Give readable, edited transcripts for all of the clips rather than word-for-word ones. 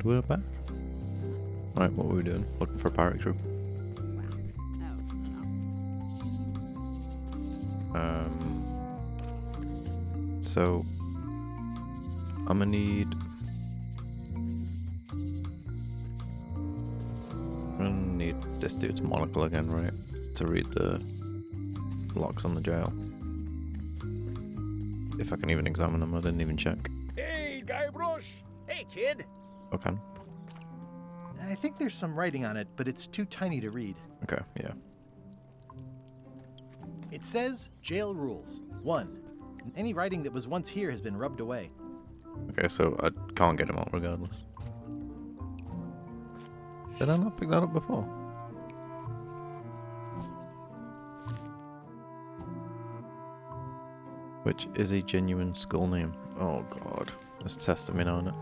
we're back. Right, what were we doing? Looking for a pirate crew. So I'm gonna need this dude's monocle again, right? To read the locks on the jail. If I can even examine them, I didn't even check. Hey, Guybrush! Hey, kid! Okay. I think there's some writing on it, but it's too tiny to read. Okay, yeah. It says, jail rules. 1. Any writing that was once here has been rubbed away. Okay, so I can't get him out regardless. Did I not pick that up before? Which is a genuine school name. Oh god. It's testing me now, isn't it?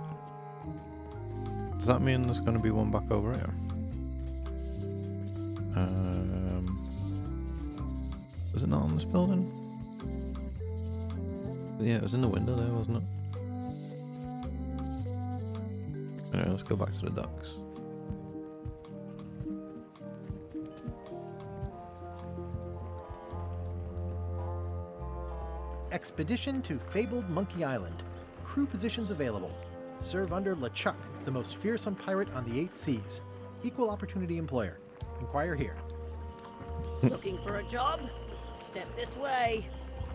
Does that mean there's going to be one back over here? Was it not on this building? Yeah, it was in the window there, wasn't it? Anyway, let's go back to the docks. Expedition to fabled Monkey Island. Crew positions available. Serve under LeChuck, the most fearsome pirate on the 8 seas. Equal opportunity employer. Inquire here. Looking for a job? Step this way.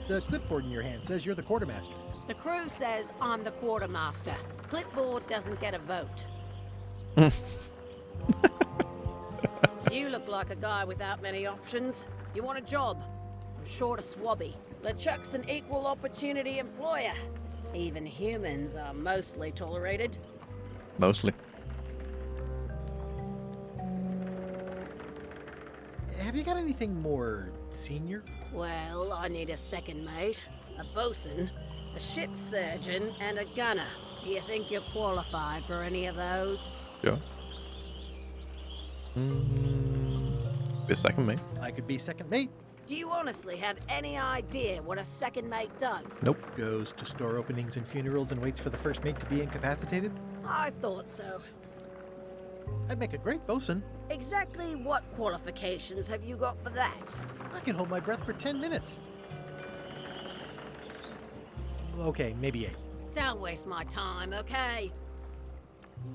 The clipboard in your hand says you're the quartermaster. The crew says I'm the quartermaster. Clipboard doesn't get a vote. You look like a guy without many options. You want a job? I'm short a swabby. LeChuck's an equal opportunity employer. Even humans are mostly tolerated. Mostly. Have you got anything more senior? Well, I need a second mate, a bosun, a ship surgeon, and a gunner. Do you think you're qualified for any of those? Yeah. Be a second mate. I could be second mate. Do you honestly have any idea what a second mate does? Nope. Goes to store openings and funerals and waits for the first mate to be incapacitated. I thought so. I'd make a great bosun. Exactly what qualifications have you got for that? I can hold my breath for 10 minutes. Okay, maybe 8. Don't waste my time, okay?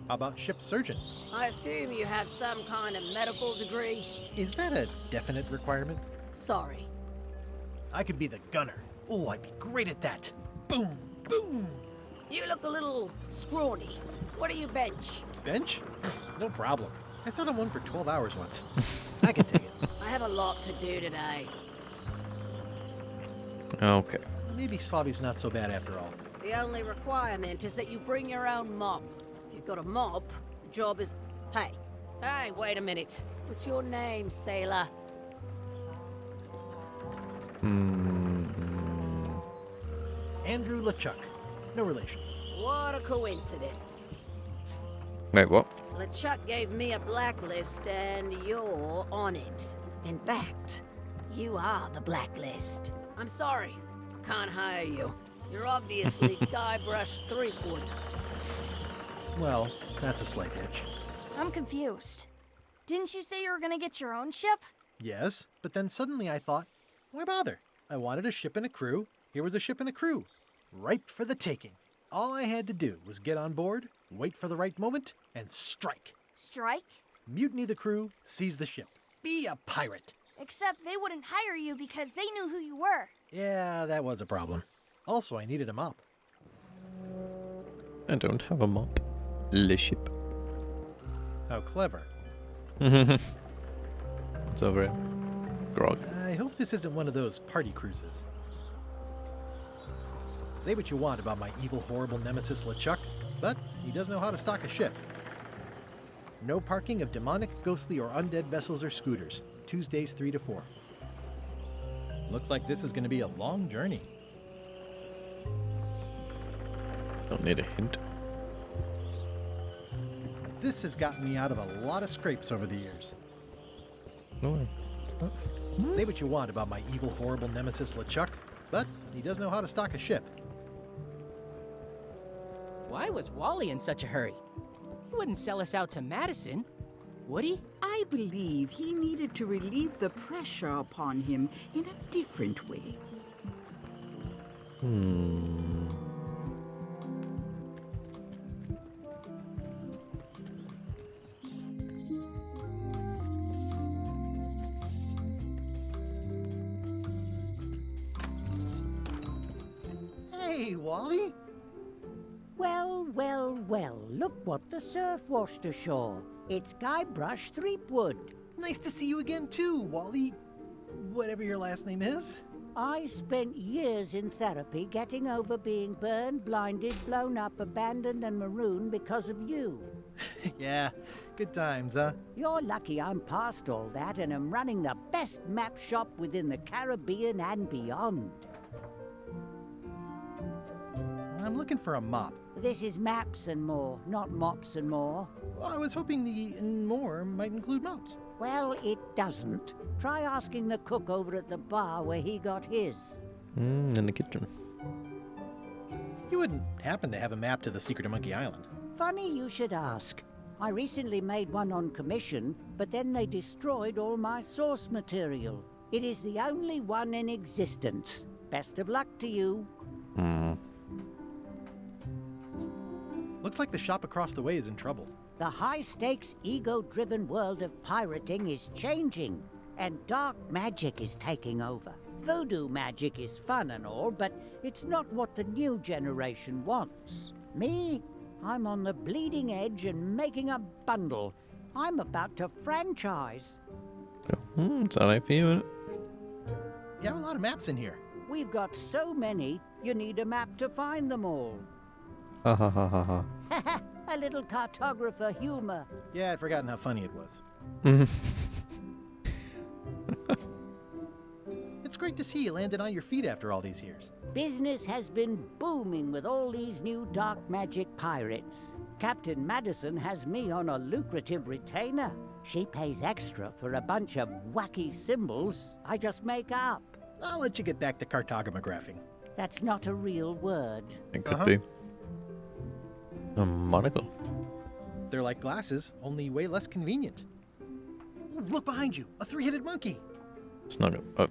How about ship surgeon? I assume you have some kind of medical degree? Is that a definite requirement? Sorry. I could be the gunner. Oh, I'd be great at that. Boom, boom. You look a little scrawny. What do you bench? Bench? No problem. I sat on one for 12 hours once. I can take it. I have a lot to do today. Okay. Maybe Swabby's not so bad after all. The only requirement is that you bring your own mop. If you've got a mop, the job is... Hey, wait a minute. What's your name, sailor? Andrew LeChuck. No relation. What a coincidence. Wait, what? LeChuck gave me a blacklist and you're on it. In fact, you are the blacklist. I'm sorry, can't hire you. You're obviously Guybrush Threepwood. Well, that's a slight hitch. I'm confused. Didn't you say you were gonna get your own ship? Yes, but then suddenly I thought, why bother? I wanted a ship and a crew. Here was a ship and a crew. Ripe for the taking. All I had to do was get on board, wait for the right moment, and strike. Strike? Mutiny the crew, seize the ship. Be a pirate. Except they wouldn't hire you because they knew who you were. Yeah, that was a problem. Also, I needed a mop. I don't have a mop. Le ship. How clever. It's over here. Grog. I hope this isn't one of those party cruises. Say what you want about my evil, horrible nemesis LeChuck, but he does know how to stock a ship. No parking of demonic, ghostly, or undead vessels or scooters. Tuesdays 3 to 4. Looks like this is going to be a long journey. Don't need a hint. This has gotten me out of a lot of scrapes over the years. No way. What? Say what you want about my evil, horrible nemesis LeChuck, but he does know how to stock a ship. Why was Wally in such a hurry? wouldn't sell us out to Madison, would he? I believe he needed to relieve the pressure upon him in a different way. Hey, Wally. Well, well, well, look what the surf washed ashore. It's Guybrush Threepwood. Nice to see you again, too, Wally. Whatever your last name is. I spent years in therapy getting over being burned, blinded, blown up, abandoned, and marooned because of you. Yeah, good times, huh? You're lucky I'm past all that and am running the best map shop within the Caribbean and beyond. I'm looking for a mop. This is Maps and More, not Mops and More. Well, I was hoping the and more might include mops. Well, it doesn't. Try asking the cook over at the bar where he got his. In the kitchen. You wouldn't happen to have a map to the secret of Monkey Island. Funny you should ask. I recently made one on commission, but then they destroyed all my source material. It is the only one in existence. Best of luck to you. Looks like the shop across the way is in trouble. The high-stakes, ego-driven world of pirating is changing, and dark magic is taking over. Voodoo magic is fun and all, but it's not what the new generation wants. Me? I'm on the bleeding edge and making a bundle. I'm about to franchise. It's alright for you, isn't it? You have a lot of maps in here. We've got so many, you need a map to find them all. Ha ha ha ha ha. A little cartographer humor. Yeah, I'd forgotten how funny it was. It's great to see you landed on your feet after all these years. Business has been booming with all these new dark magic pirates. Captain Madison has me on a lucrative retainer. She pays extra for a bunch of wacky symbols I just make up. I'll let you get back to cartographing. That's not a real word. It could be. A monocle. They're like glasses, only way less convenient. Ooh, look behind you, a three-headed monkey. It's not gonna...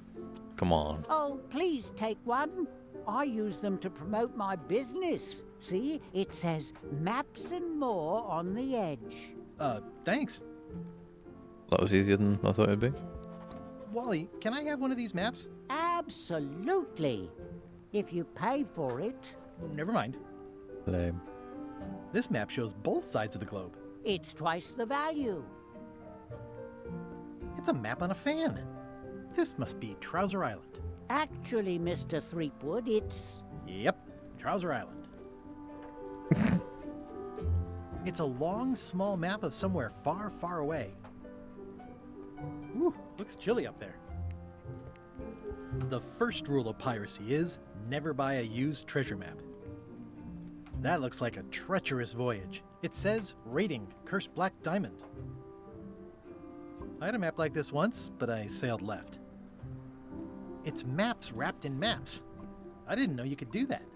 come on. Oh, please take one. I use them to promote my business. See, it says Maps and More on the edge. Thanks. That was easier than I thought it'd be. Wally, can I have one of these maps? Absolutely. If you pay for it. Never mind. Lame. This map shows both sides of the globe. It's twice the value. It's a map on a fan. This must be Trouser Island. Actually, Mr. Threepwood, it's... Yep, Trouser Island. It's a long, small map of somewhere far, far away. Ooh, looks chilly up there. The first rule of piracy is never buy a used treasure map. That looks like a treacherous voyage. It says, rating, Cursed Black Diamond. I had a map like this once, but I sailed left. It's maps wrapped in maps. I didn't know you could do that.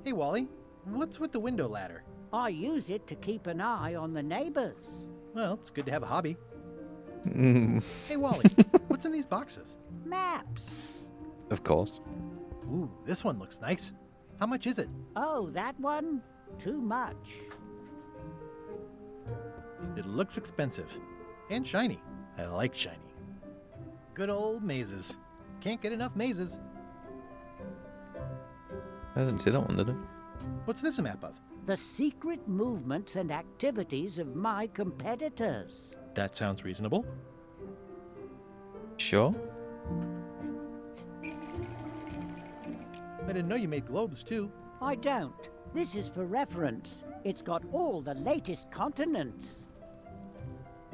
Hey, Wally, what's with the window ladder? I use it to keep an eye on the neighbors. Well, it's good to have a hobby. Mm. Hey, Wally, what's in these boxes? Maps. Of course. Ooh, this one looks nice. How much is it? Oh, that one? Too much. It looks expensive. And shiny. I like shiny. Good old mazes. Can't get enough mazes. I didn't see that one, did I? What's this a map of? The secret movements and activities of my competitors. That sounds reasonable. Sure. I didn't know you made globes, too. I don't. This is for reference. It's got all the latest continents.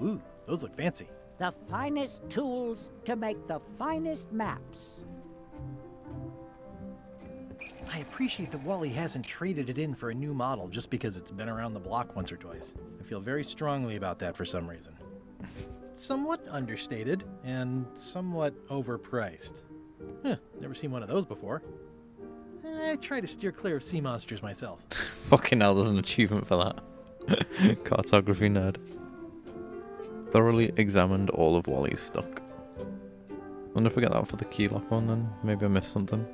Ooh, those look fancy. The finest tools to make the finest maps. I appreciate that Wally hasn't traded it in for a new model just because it's been around the block once or twice. I feel very strongly about that for some reason. Somewhat understated and somewhat overpriced. Never seen one of those before. I try to steer clear of sea monsters myself. Fucking hell, there's an achievement for that. Cartography nerd. Thoroughly examined all of Wally's stock. Wonder if we get that for the key lock one then. Maybe I missed something.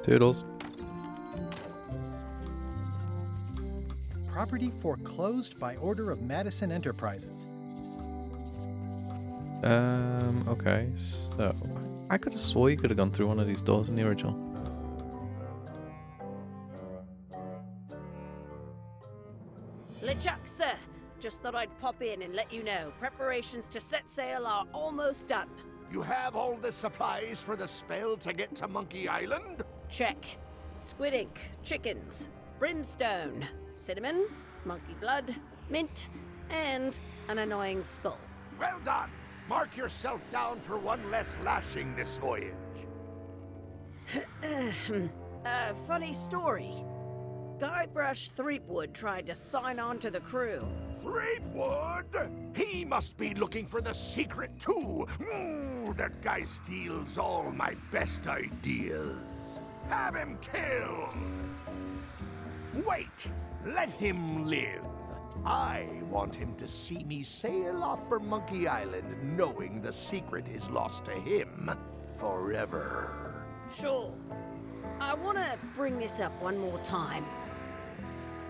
Toodles. Property foreclosed by order of Madison Enterprises. Okay, so I could have swore you could have gone through one of these doors in the original. LeChuck, sir. Just thought I'd pop in and let you know. Preparations to set sail are almost done. You have all the supplies for the spell to get to Monkey Island? Check. Squid ink, chickens, brimstone, cinnamon, monkey blood, mint, and an annoying skull. Well done. Mark yourself down for one less lashing this voyage. Funny story. Guybrush Threepwood tried to sign on to the crew. Threepwood? He must be looking for the secret too. That guy steals all my best ideas. Have him killed. Wait, let him live. I want him to see me sail off for Monkey Island knowing the secret is lost to him forever. Sure. I want to bring this up one more time.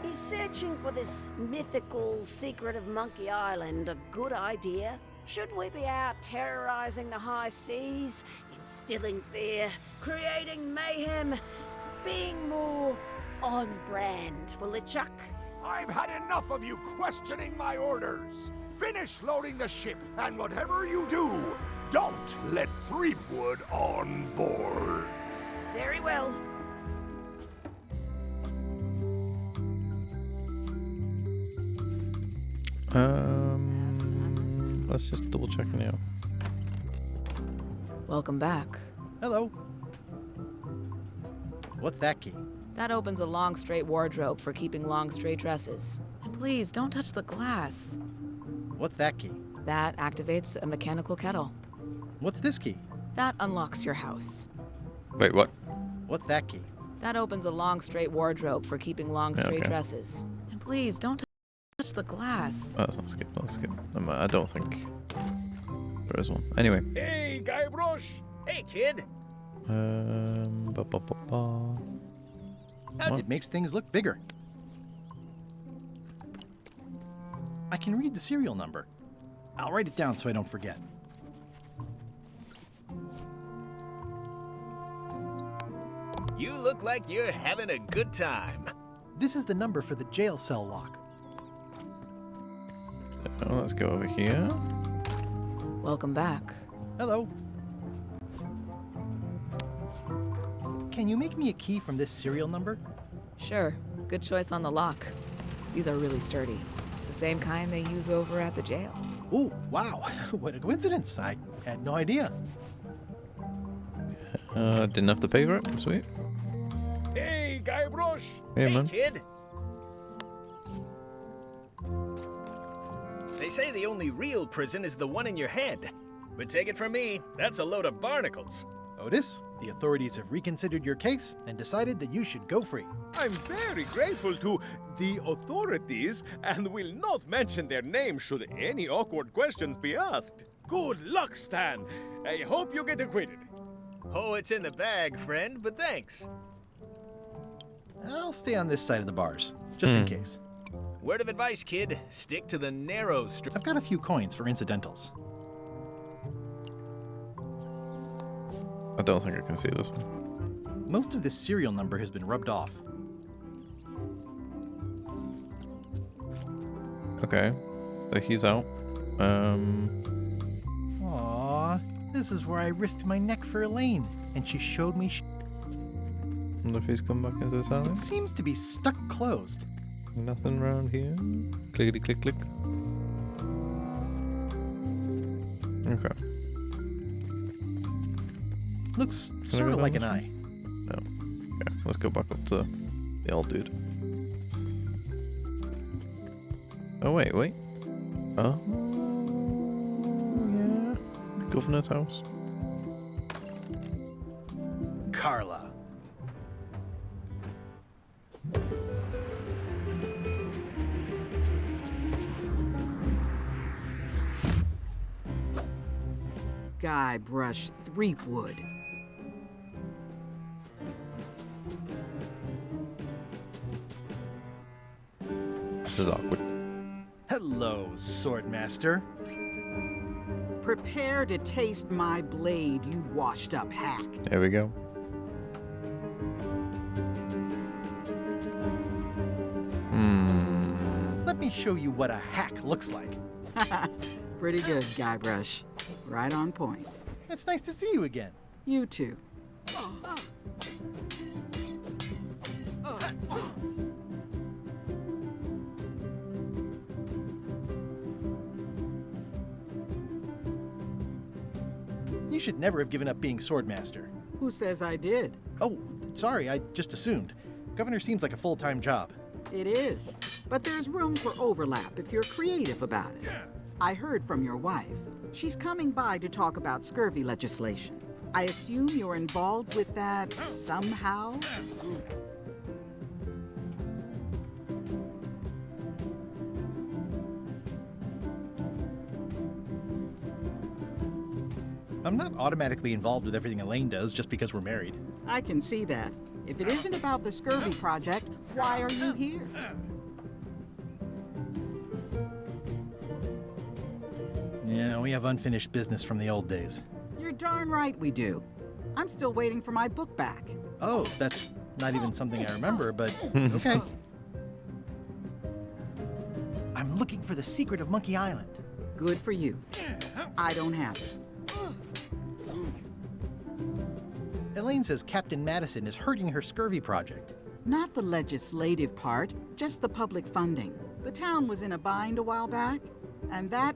Is searching for this mythical secret of Monkey Island a good idea? Should we be out terrorizing the high seas, instilling fear, creating mayhem, being more on brand for LeChuck? I've had enough of you questioning my orders. Finish loading the ship, and whatever you do, don't let Threepwood on board. Very well. Let's just double check now. Welcome back. Hello. What's that key? That opens a long, straight wardrobe for keeping long, straight dresses. And please, don't touch the glass. What's that key? That activates a mechanical kettle. What's this key? That unlocks your house. Wait, what? What's that key? That opens a long, straight wardrobe for keeping long, straight Okay. dresses. And please, don't touch the glass. Oh, that's not skip. Let's skip. I don't think there is one. Anyway. Hey, Guybrush. Hey, kid. Ba, ba, ba, ba. It makes things look bigger. I can read the serial number. I'll write it down so I don't forget. You look like you're having a good time. This is the number for the jail cell lock. Oh, let's go over here. Welcome back. Hello. Can you make me a key from this serial number? Sure. Good choice on the lock. These are really sturdy. It's the same kind they use over at the jail. Oh, wow. What a coincidence. I had no idea. Didn't have to pay for it. Sweet. Hey, Guybrush. Hey, man. Kid. They say the only real prison is the one in your head. But take it from me, that's a load of barnacles. Otis, the authorities have reconsidered your case and decided that you should go free. I'm very grateful to the authorities and will not mention their name should any awkward questions be asked. Good luck, Stan. I hope you get acquitted. Oh, it's in the bag, friend, but thanks. I'll stay on this side of the bars, just in case. Word of advice, kid. Stick to the narrow strip. I've got a few coins for incidentals. I don't think I can see this one. Most of this serial number has been rubbed off. Okay. So he's out. Aww, this is where I risked my neck for Elaine, and she showed me Wonder if he's come back into this alley. It seems to be stuck closed. Nothing around here. Clickety click click. Okay. Looks I sort go of down like this an one? eye. No. Okay, let's go back up to the old dude. Oh wait. Oh yeah. Governor's house. Carla. Guybrush Threepwood. This is awkward. Hello, Swordmaster. Prepare to taste my blade, you washed-up hack. There we go. Let me show you what a hack looks like. Pretty good, Guybrush. Right on point. It's nice to see you again. You too. You should never have given up being Swordmaster. Who says I did? Oh, sorry, I just assumed. Governor seems like a full-time job. It is. But there's room for overlap if you're creative about it. I heard from your wife. She's coming by to talk about scurvy legislation. I assume you're involved with that somehow? I'm not automatically involved with everything Elaine does just because we're married. I can see that. If it isn't about the scurvy project, why are you here? Yeah, we have unfinished business from the old days. You're darn right we do. I'm still waiting for my book back. Oh, that's not even something I remember, but okay. I'm looking for the secret of Monkey Island. Good for you. I don't have it. Elaine says Captain Madison is hurting her scurvy project. Not the legislative part, just the public funding. The town was in a bind a while back, and that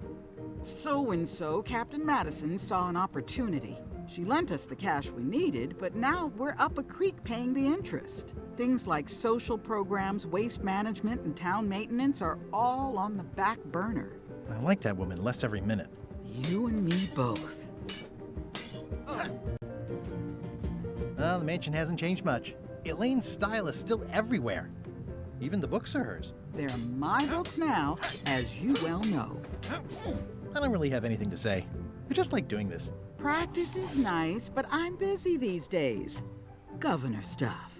so-and-so, Captain Madison, saw an opportunity. She lent us the cash we needed, but now we're up a creek paying the interest. Things like social programs, waste management, and town maintenance are all on the back burner. I like that woman less every minute. You and me both. Well, the mansion hasn't changed much. Elaine's style is still everywhere. Even the books are hers. They're my books now, as you well know. I don't really have anything to say. I just like doing this. Practice is nice, but I'm busy these days. Governor stuff.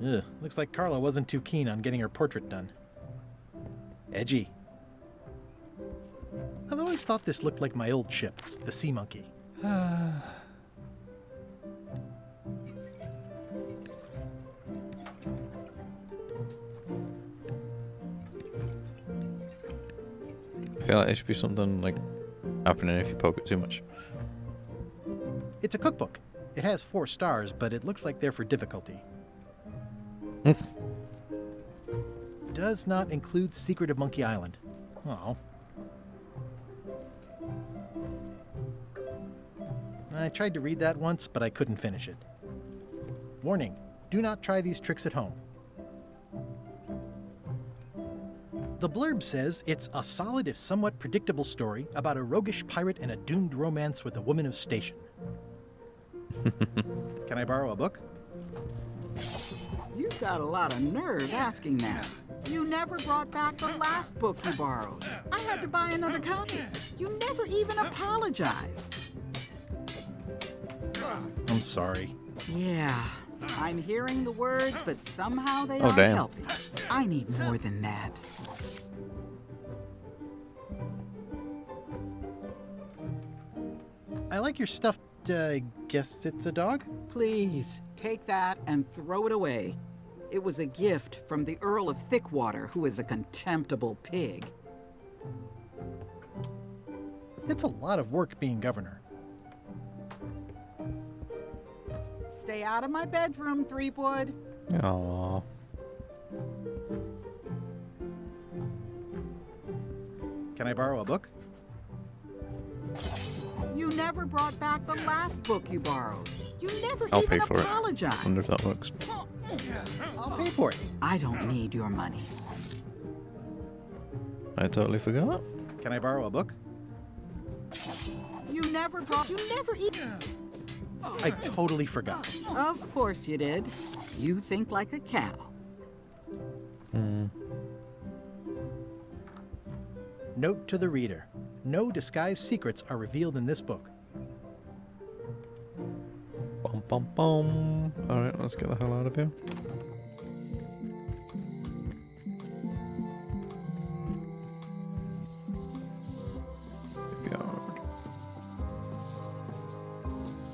Ugh, looks like Carla wasn't too keen on getting her portrait done. Edgy. I've always thought this looked like my old ship, the Sea Monkey. I feel like there should be something like happening if you poke it too much. It's a cookbook. It has 4 stars, but it looks like they're for difficulty. Does not include Secret of Monkey Island. Oh. I tried to read that once, but I couldn't finish it. Warning, do not try these tricks at home. The blurb says it's a solid if somewhat predictable story about a roguish pirate and a doomed romance with a woman of station. Can I borrow a book? You've got a lot of nerve asking that. You never brought back the last book you borrowed. I had to buy another copy. You never even apologized. I'm sorry. Yeah, I'm hearing the words, but somehow they Oh, aren't damn. helping. I need more than that. I like your stuffed, guess it's a dog? Please, take that and throw it away. It was a gift from the Earl of Thickwater, who is a contemptible pig. It's a lot of work being governor. Stay out of my bedroom, Threepwood. Aww. Can I borrow a book? You never brought back the last book you borrowed. You never I'll even pay for it. apologized. Wonder if that works. I'll pay for it. I don't need your money. I totally forgot. Can I borrow a book? You never even... I totally forgot. Of course you did. You think like a cow. Note to the reader. No disguised secrets are revealed in this book. Bum bum bum. Alright, let's get the hell out of here. Yard.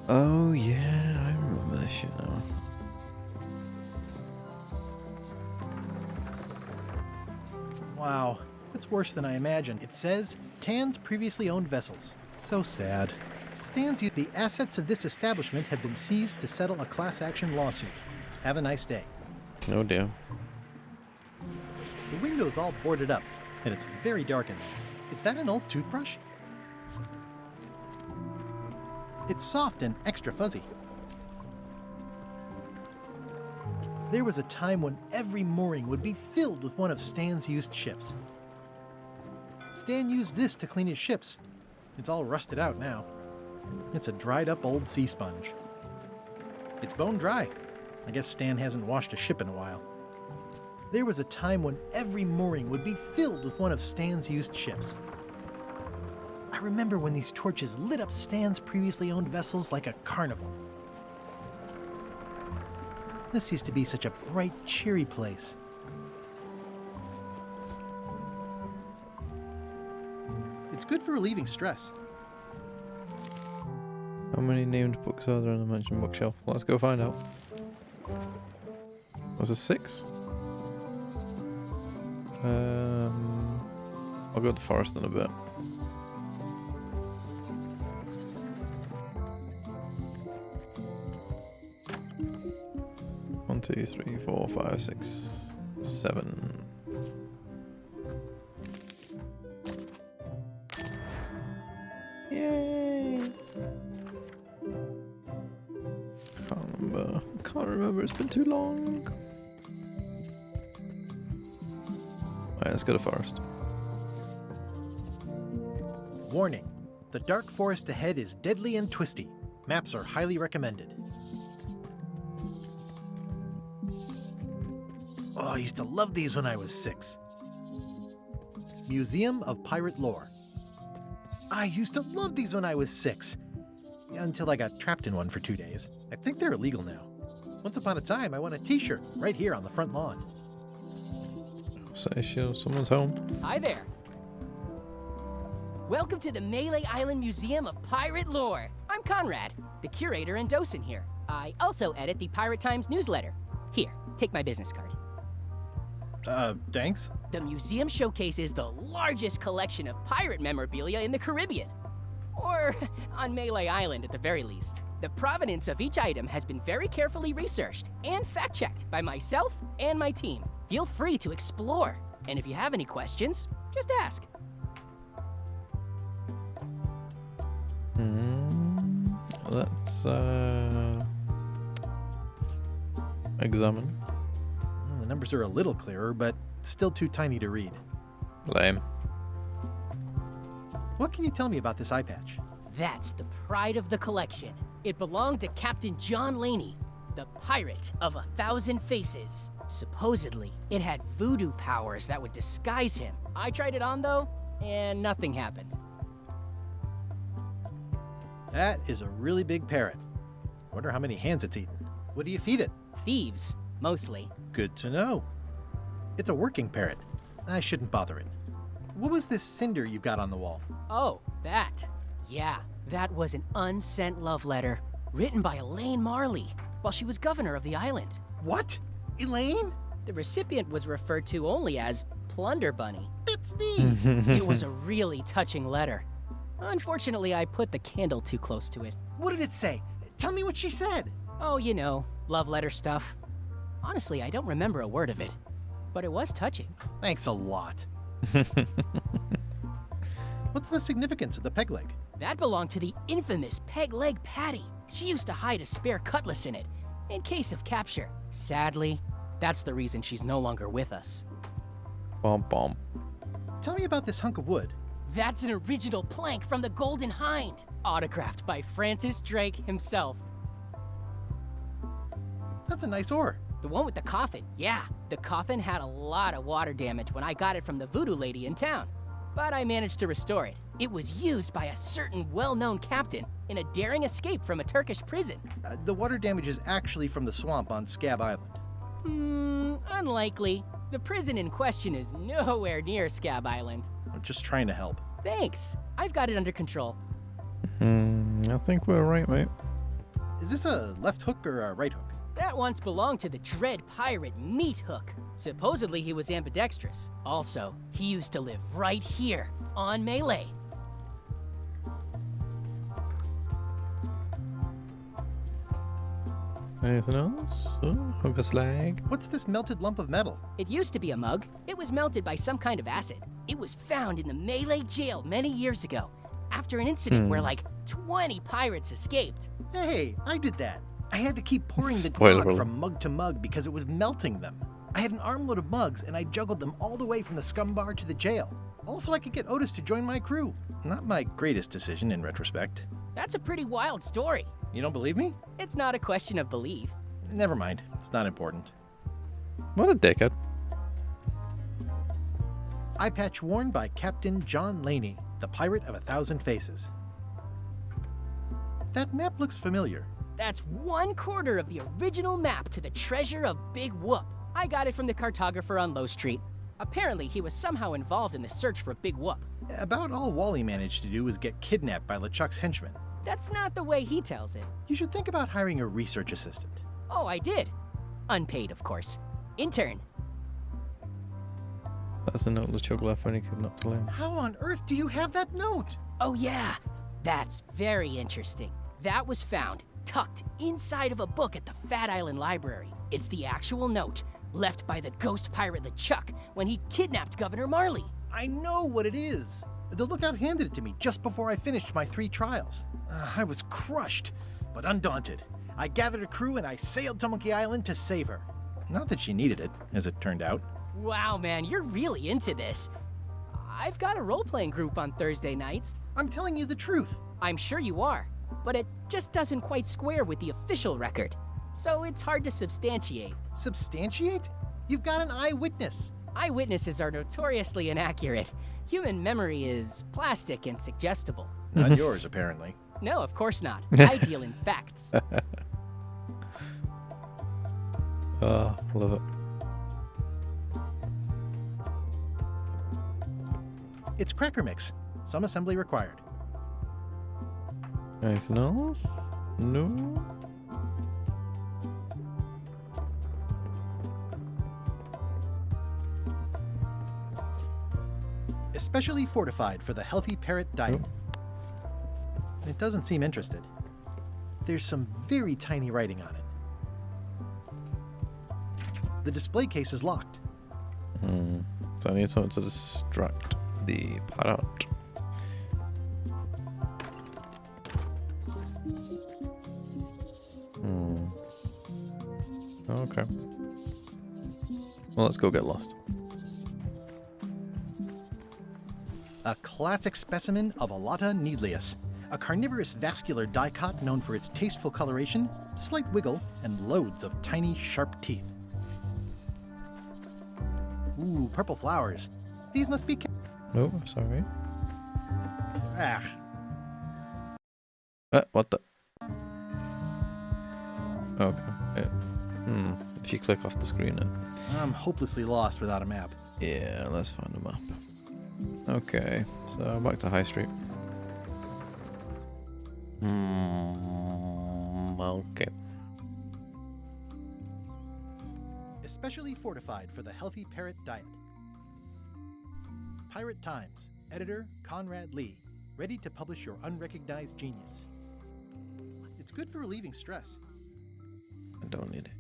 Oh yeah, I remember this shit now. Wow, it's worse than I imagined. It says, Tan's previously owned vessels. So sad. The assets of this establishment have been seized to settle a class action lawsuit. Have a nice day. Oh dear. The window's all boarded up, and it's very dark in there. Is that an old toothbrush? It's soft and extra fuzzy. There was a time when every mooring would be filled with one of Stan's used ships. Stan used this to clean his ships. It's all rusted out now. It's a dried up old sea sponge. It's bone dry. I guess Stan hasn't washed a ship in a while. There was a time when every mooring would be filled with one of Stan's used ships. I remember when these torches lit up Stan's previously owned vessels like a carnival. This used to be such a bright, cheery place. It's good for relieving stress. How many named books are there on the mentioned bookshelf? Let's go find out. Was it 6? I'll go to the forest in a bit. One, 2, 3, 4, 5, 6, 7. Yay! Can't remember. It's been too long. Alright, let's go to forest. Warning. The dark forest ahead is deadly and twisty. Maps are highly recommended. Oh, I used to love these when I was 6. Museum of Pirate Lore. I used to love these when I was 6. Until I got trapped in one for 2 days. I think they're illegal now. Once upon a time, I won a t-shirt right here on the front lawn. Say someone's home. Hi there. Welcome to the Melee Island Museum of Pirate Lore. I'm Conrad, the curator and docent here. I also edit the Pirate Times newsletter. Here, take my business card. Thanks? The museum showcases the largest collection of pirate memorabilia in the Caribbean. Or on Melee Island at the very least. The provenance of each item has been very carefully researched and fact-checked by myself and my team. Feel free to explore, and if you have any questions, just ask. Let's examine. Well, the numbers are a little clearer, but still too tiny to read. Lame. What can you tell me about this Eyepatch? That's the pride of the collection. It belonged to Captain John Laney, the pirate of 1,000 faces. Supposedly, it had voodoo powers that would disguise him. I tried it on though, and nothing happened. That is a really big parrot. Wonder how many hands it's eaten. What do you feed it? Thieves, mostly. Good to know. It's a working parrot. I shouldn't bother it. What was this cinder you've got on the wall? Oh, that. Yeah, that was an unsent love letter written by Elaine Marley while she was governor of the island. What? Elaine? The recipient was referred to only as Plunder Bunny. That's me. It was a really touching letter. Unfortunately, I put the candle too close to it. What did it say? Tell me what she said. Oh, you know, love letter stuff. Honestly, I don't remember a word of it, but it was touching. Thanks a lot. What's the significance of the peg leg? That belonged to the infamous Peg Leg Patty. She used to hide a spare cutlass in it, in case of capture. Sadly, that's the reason she's no longer with us. Bom bom. Tell me about this hunk of wood. That's an original plank from the Golden Hind, autographed by Francis Drake himself. That's a nice oar. The one with the coffin, yeah. The coffin had a lot of water damage when I got it from the voodoo lady in town. but I managed to restore it. It was used by a certain well-known captain in a daring escape from a Turkish prison. The water damage is actually from the swamp on Scab Island. Unlikely. The prison in question is nowhere near Scab Island. I'm just trying to help. Thanks. I've got it under control. I think we're right, mate. Is this a left hook or a right hook? That once belonged to the dread pirate Meat Hook. Supposedly he was ambidextrous. Also, he used to live right here, on Melee. Anything else? Oh, hook a slag. What's this melted lump of metal? It used to be a mug. It was melted by some kind of acid. It was found in the Melee jail many years ago, after an incident where like 20 pirates escaped. Hey, I did that. I had to keep pouring the Spoiler grog alert. from mug to mug because it was melting them. I had an armload of mugs and I juggled them all the way from the scum bar to the jail. Also, I could get Otis to join my crew. Not my greatest decision in retrospect. That's a pretty wild story. You don't believe me? It's not a question of belief. Never mind. It's not important. What a dickhead. Eyepatch worn by Captain John Laney, the Pirate of 1,000 Faces. That map looks familiar. That's 1/4 of the original map to the treasure of Big Whoop. I got it from the cartographer on Low Street. Apparently, he was somehow involved in the search for Big Whoop. About all Wally managed to do was get kidnapped by LeChuck's henchmen. That's not the way he tells it. You should think about hiring a research assistant. Oh, I did. Unpaid, of course. Intern. That's the note LeChuck left when he kidnapped Loom. How on earth do you have that note? Oh, yeah. That's very interesting. That was found tucked inside of a book at the Fat Island Library. It's the actual note left by the ghost pirate LeChuck when he kidnapped Governor Marley. I know what it is. The lookout handed it to me just before I finished my 3 trials. I was crushed, but undaunted. I gathered a crew and I sailed to Monkey Island to save her. Not that she needed it, as it turned out. Wow, man, you're really into this. I've got a role-playing group on Thursday nights. I'm telling you the truth. I'm sure you are, but it just doesn't quite square with the official record. So it's hard to substantiate. Substantiate? You've got an eyewitness. Eyewitnesses are notoriously inaccurate. Human memory is plastic and suggestible. Not yours, apparently. No, of course not. I deal in facts. Oh, love it. It's cracker mix. Some assembly required. Anything else? No? Especially fortified for the healthy parrot diet. It doesn't seem interested. There's some very tiny writing on it. The display case is locked. So I need something to distract the parrot. Okay. Well, let's go get lost. A classic specimen of Alata needleus, a carnivorous vascular dicot known for its tasteful coloration, slight wiggle, and loads of tiny, sharp teeth. Ooh, purple flowers. These must be... Oh, sorry. Ah, What the? Okay. If you click off the screen then. I'm hopelessly lost without a map. Yeah, let's find a map. Okay, so back to High Street. Okay. Especially fortified for the healthy parrot diet. Pirate Times, editor Conrad Lee, ready to publish your unrecognized genius. It's good for relieving stress. I don't need it.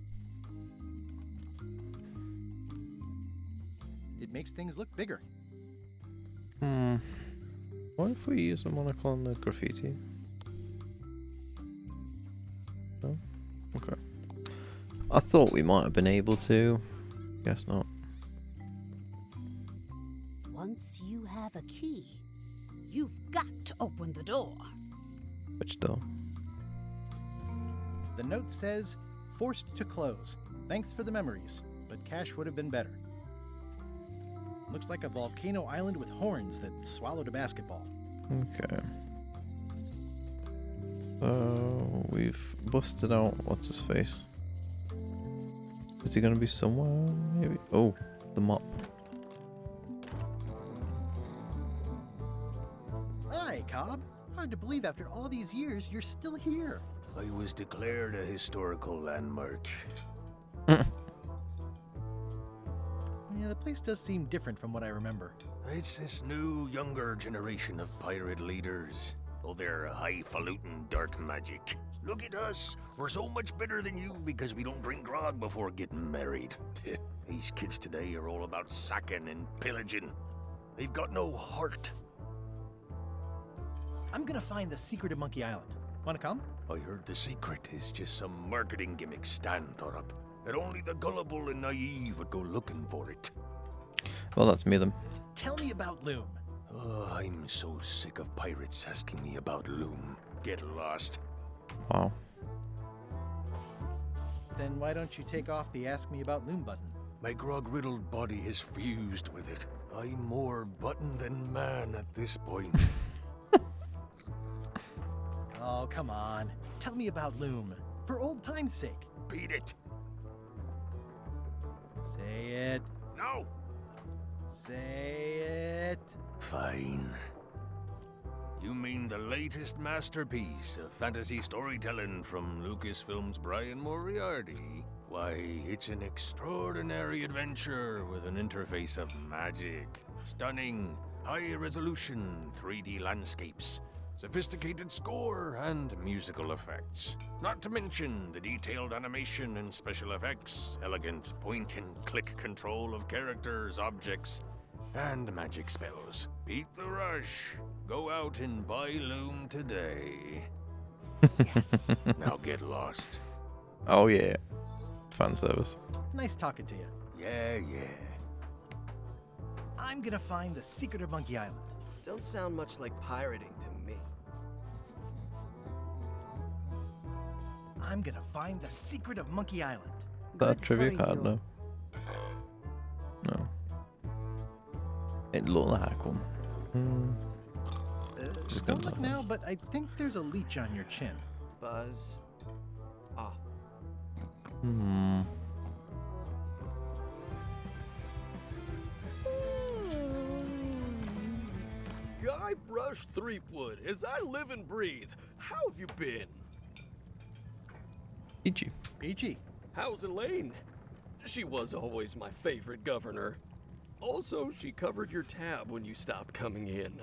It makes things look bigger. What if we use a monocle on the graffiti? No? Okay. I thought we might have been able to. Guess not. Once you have a key, you've got to open the door. Which door? The note says, forced to close. Thanks for the memories, but cash would have been better. Looks like a volcano island with horns that swallowed a basketball. Okay. So we've busted out what's his face. Is he gonna be somewhere? Maybe. Oh, the mop. Hi, Cobb. Hard to believe after all these years you're still here. I was declared a historical landmark. Yeah, the place does seem different from what I remember. It's this new, younger generation of pirate leaders. Oh, they're highfalutin dark magic. Look at us. We're so much better than you because we don't drink grog before getting married. These kids today are all about sacking and pillaging. They've got no heart. I'm gonna find the secret of Monkey Island. Wanna come? I heard the secret is just some marketing gimmick Stan thought up. That only the gullible and naive would go looking for it. Well, that's me then. Tell me about Loom. Oh, I'm so sick of pirates asking me about Loom. Get lost. Wow. Then why don't you take off the Ask Me About Loom button? My grog-riddled body has fused with it. I'm more button than man at this point. Oh, come on. Tell me about Loom. For old time's sake. Beat it. Say it. No. Say it. Fine. You mean the latest masterpiece of fantasy storytelling from Lucasfilm's Brian Moriarty? Why, it's an extraordinary adventure with an interface of magic, stunning, high-resolution 3D landscapes, sophisticated score, and musical effects. Not to mention the detailed animation and special effects, elegant point-and-click control of characters, objects, and magic spells. Beat the rush. Go out and buy Loom today. Yes. Now get lost. Oh yeah. Fan service. Nice talking to you. Yeah. I'm gonna find the secret of Monkey Island. Don't sound much like pirating to me. I'm gonna find the secret of Monkey Island. That Good trivia for card, you. no. No. It looked like one. Just Don't gonna look now, but I think there's a leech on your chin. Buzz off. Guybrush Threepwood, as I live and breathe, how have you been? Peachy. Peachy. How's Elaine? She was always my favorite governor. Also, she covered your tab when you stopped coming in.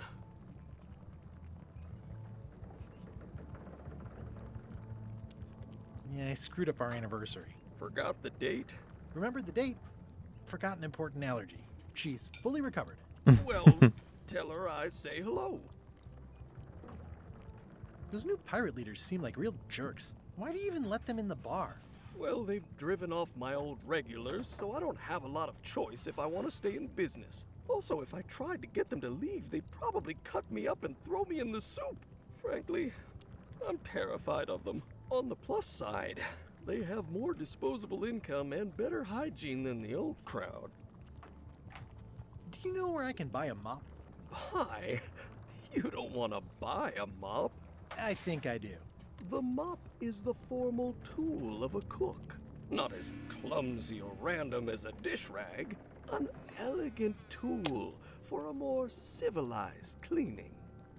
Yeah, I screwed up our anniversary. Forgot the date? Remembered the date. Forgot an important allergy. She's fully recovered. Well, tell her I say hello. Those new pirate leaders seem like real jerks. Why do you even let them in the bar? Well, they've driven off my old regulars, so I don't have a lot of choice if I want to stay in business. Also, if I tried to get them to leave, they'd probably cut me up and throw me in the soup. Frankly, I'm terrified of them. On the plus side, they have more disposable income and better hygiene than the old crowd. Do you know where I can buy a mop? Buy? You don't want to buy a mop. I think I do. The mop is the formal tool of a cook. Not as clumsy or random as a dish rag. An elegant tool for a more civilized cleaning.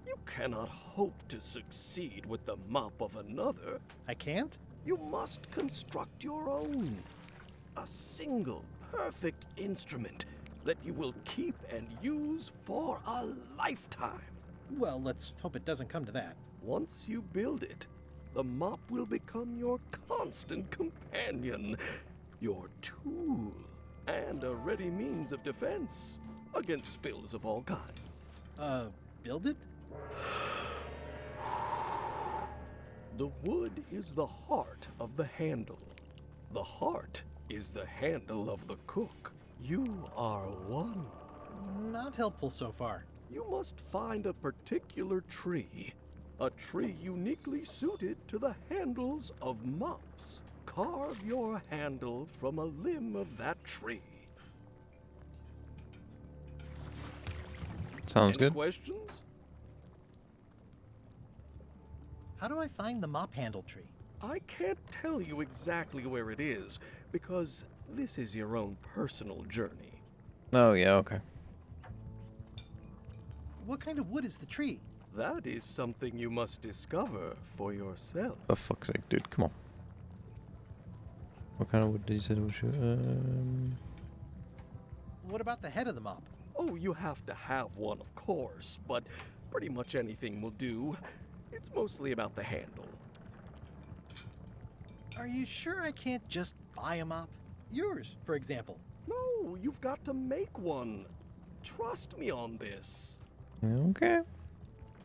You cannot hope to succeed with the mop of another. I can't? You must construct your own. A single, perfect instrument that you will keep and use for a lifetime. Well, let's hope it doesn't come to that. Once you build it, the mop will become your constant companion, your tool, and a ready means of defense against spills of all kinds. Build it? The wood is the heart of the handle. The heart is the handle of the cook. You are one. Not helpful so far. You must find a particular tree. A tree uniquely suited to the handles of mops. Carve your handle from a limb of that tree. Sounds Any good. questions? How do I find the mop handle tree? I can't tell you exactly where it is, because this is your own personal journey. Oh, yeah, okay. What kind of wood is the tree? That is something you must discover for yourself. For fuck's sake, dude, come on. What kind of wood did you say? What about the head of the mop? Oh, you have to have one, of course, but pretty much anything will do. It's mostly about the handle. Are you sure I can't just buy a mop? Yours, for example. No, you've got to make one. Trust me on this. Okay.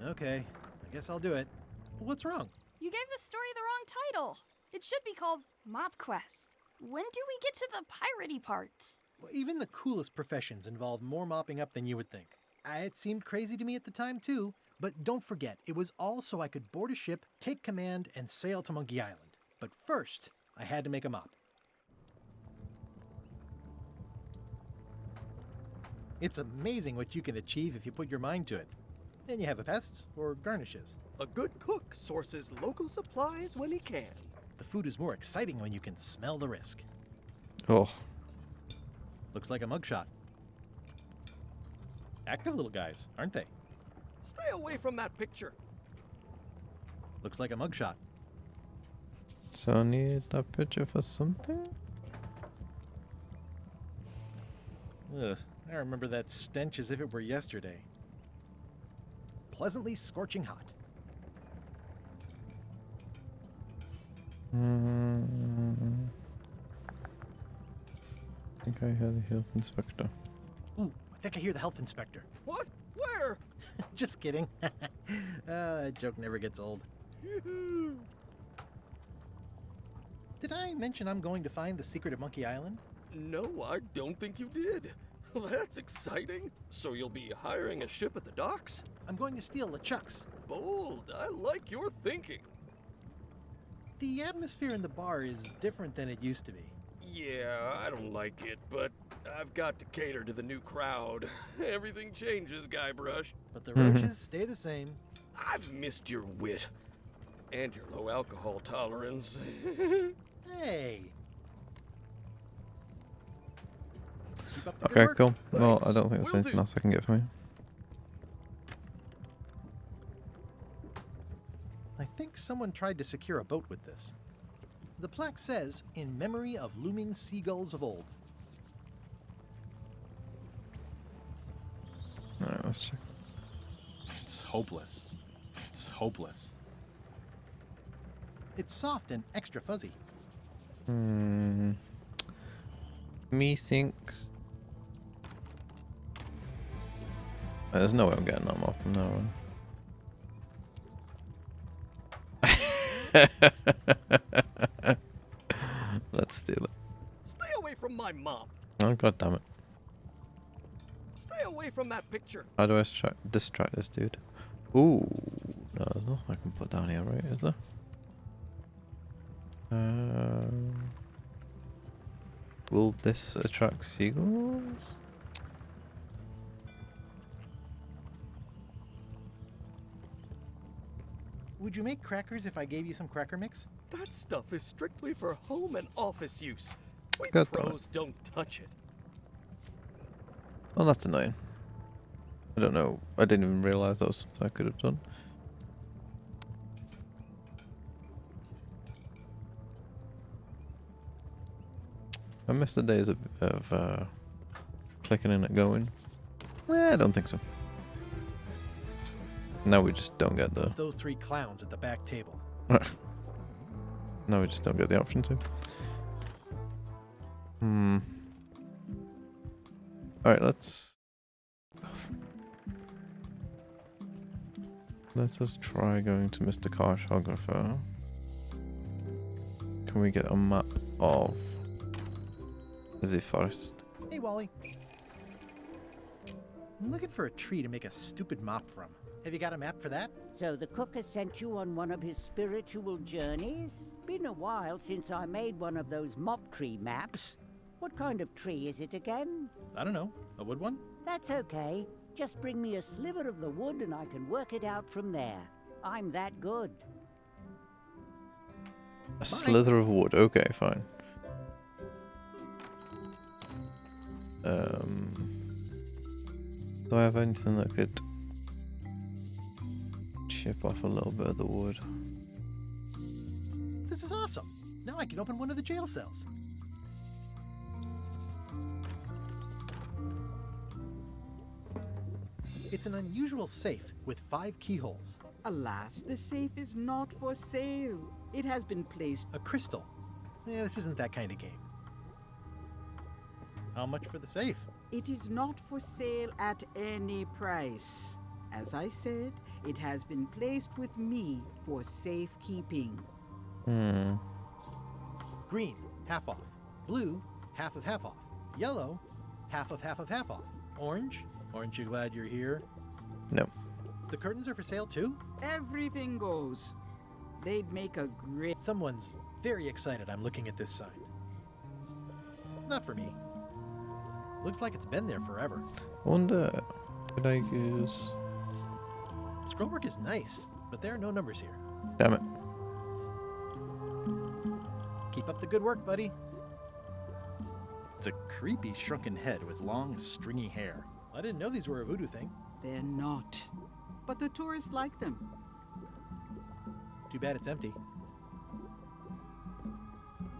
Okay, I guess I'll do it. What's wrong? You gave the story the wrong title. It should be called Mop Quest. When do we get to the piratey parts? Well, even the coolest professions involve more mopping up than you would think. It seemed crazy to me at the time, too. But don't forget, it was all so I could board a ship, take command, and sail to Monkey Island. But first, I had to make a mop. It's amazing what you can achieve if you put your mind to it. Then you have pests or garnishes. A good cook sources local supplies when he can. The food is more exciting when you can smell the risk. Oh. Looks like a mugshot. Active little guys, aren't they? Stay away from that picture. Looks like a mugshot. So I need that picture for something? Ugh, I remember that stench as if it were yesterday. Pleasantly scorching hot. I think I hear the health inspector. Ooh, I think I hear the health inspector. What? Where? Just kidding. That joke never gets old. Did I mention I'm going to find the secret of Monkey Island? No, I don't think you did. Well, that's exciting. So you'll be hiring a ship at the docks? I'm going to steal LeChuck's. Bold. I like your thinking. The atmosphere in the bar is different than it used to be. Yeah, I don't like it, but I've got to cater to the new crowd. Everything changes, Guybrush. But the roaches stay the same. I've missed your wit. And your low alcohol tolerance. Hey. Keep up the good Okay, work. cool. Well, I Thanks. don't think there's Will anything do. else I can get for you. I think someone tried to secure a boat with this. The plaque says, in memory of looming seagulls of old. Alright, let's check. It's hopeless. It's hopeless. It's soft and extra fuzzy. Methinks. There's no way I'm getting that off from now on. Let's steal it. Stay away from my mop. Oh, god damn it. Stay away from that picture. How do I distract this dude? Ooh. No, there's nothing I can put down here, right? Is there? Will this attract seagulls? Would you make crackers if I gave you some cracker mix? That stuff is strictly for home and office use. We God damn it. pros don't touch it. Well, that's annoying. I don't know. I didn't even realize that was something I could have done. I miss the days of clicking and it going. I don't think so. Now we just don't get It's the. those three clowns at the back table. No, we just don't get the option to. Alright, let's us try going to Mr. Cartographer. Can we get a map of the forest? Hey, Wally. I'm looking for a tree to make a stupid mop from. Have you got a map for that? So the cook has sent you on one of his spiritual journeys? Been a while since I made one of those mop tree maps. What kind of tree is it again? I don't know. A wood one? That's okay. Just bring me a sliver of the wood and I can work it out from there. I'm that good. A slither of wood. Okay, fine. Do I have anything that could chip off a little bit of the wood? This is awesome. Now I can open one of the jail cells. It's an unusual safe with 5 keyholes. Alas, the safe is not for sale. It has been placed. A crystal. Yeah, this isn't that kind of game. How much for the safe? It is not for sale at any price. As I said, it has been placed with me for safekeeping. Green, half off. Blue, half of half off. Yellow, half of half of half off. Orange, aren't you glad you're here? No. The curtains are for sale too? Everything goes. They'd make a great... Someone's very excited I'm looking at this sign. Not for me. Looks like it's been there forever. I wonder, could I use... Scrollwork is nice, but there are no numbers here. Damn it. Keep up the good work, buddy. It's a creepy shrunken head with long, stringy hair. I didn't know these were a voodoo thing. They're not. But the tourists like them. Too bad it's empty.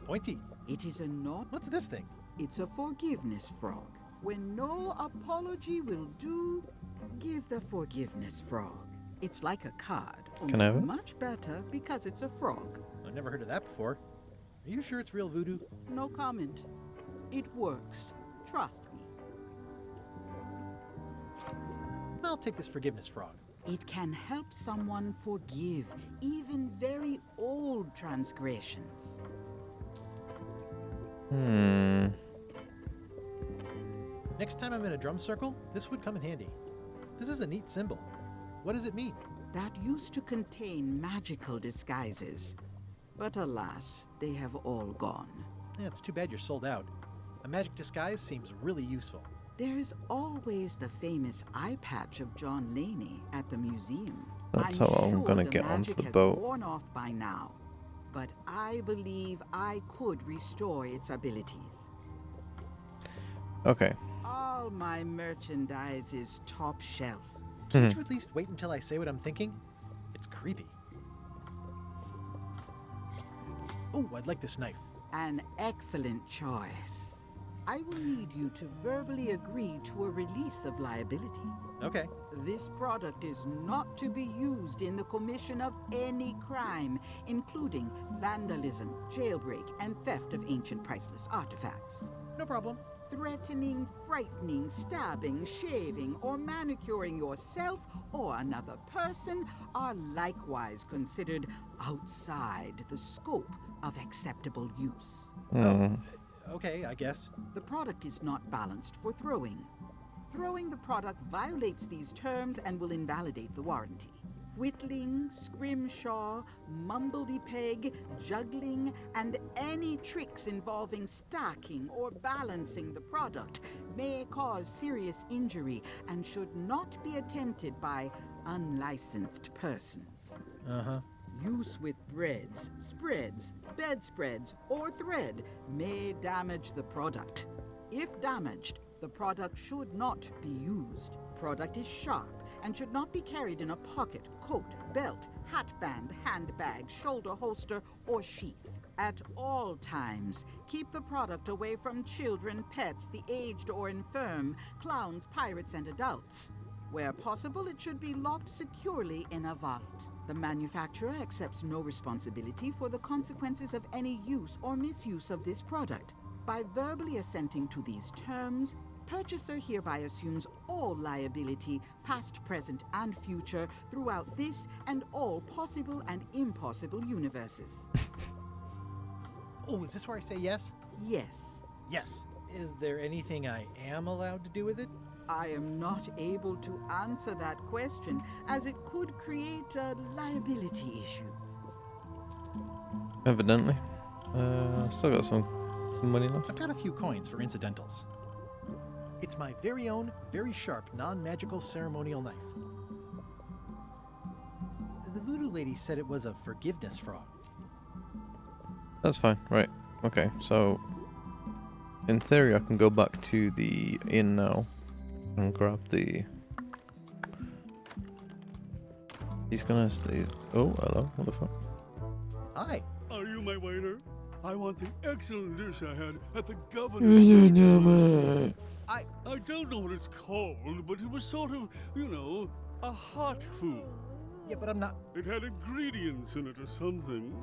Pointy. It is a not... What's this thing? It's a forgiveness frog. When no apology will do, give the forgiveness frog. It's like a card, Can I have only it? much better because it's a frog. I've never heard of that before. Are you sure it's real voodoo? No comment. It works. Trust me. I'll take this forgiveness frog. It can help someone forgive even very old transgressions. Next time I'm in a drum circle, this would come in handy. This is a neat symbol. What does it mean? That used to contain magical disguises. But alas, they have all gone. Yeah, it's too bad you're sold out. A magic disguise seems really useful. There's always the famous Eyepatch of John Laney at the museum. That's how I'm gonna the get onto magic the has boat. worn off by now, but I believe I could restore its abilities. Okay. All my merchandise is top shelf. Can't you at least wait until I say what I'm thinking? It's creepy. Oh, I'd like this knife. An excellent choice. I will need you to verbally agree to a release of liability. Okay. This product is not to be used in the commission of any crime, including vandalism, jailbreak, and theft of ancient priceless artifacts. No problem. Threatening, frightening, stabbing, shaving, or manicuring yourself or another person are likewise considered outside the scope of acceptable use. Okay, I guess. The product is not balanced for throwing. Throwing the product violates these terms and will invalidate the warranty. Whittling, scrimshaw, mumbledy-peg, juggling, and any tricks involving stacking or balancing the product may cause serious injury and should not be attempted by unlicensed persons. Use with breads, spreads, bedspreads, or thread may damage the product. If damaged, the product should not be used. Product is sharp and should not be carried in a pocket, coat, belt, hatband, handbag, shoulder holster, or sheath. At all times, keep the product away from children, pets, the aged or infirm, clowns, pirates, and adults. Where possible, it should be locked securely in a vault. The manufacturer accepts no responsibility for the consequences of any use or misuse of this product. By verbally assenting to these terms, purchaser hereby assumes all liability, past, present, and future, throughout this and all possible and impossible universes. Oh, is this where I say yes? Yes. Yes. Is there anything I am allowed to do with it? I am not able to answer that question, as it could create a liability issue. Evidently. Still got some money left. I've got a few coins for incidentals. It's my very own, very sharp, non-magical ceremonial knife. The voodoo lady said it was a forgiveness frog. That's fine. Right. Okay, so in theory I can go back to the inn now and grab the... He's gonna stay... Oh, hello. What the fuck? Hi. Are you my waiter? I want the excellent dish I had at the governor's. I don't know what it's called, but it was sort of, you know, a hot food. Yeah, but I'm not... It had ingredients in it or something.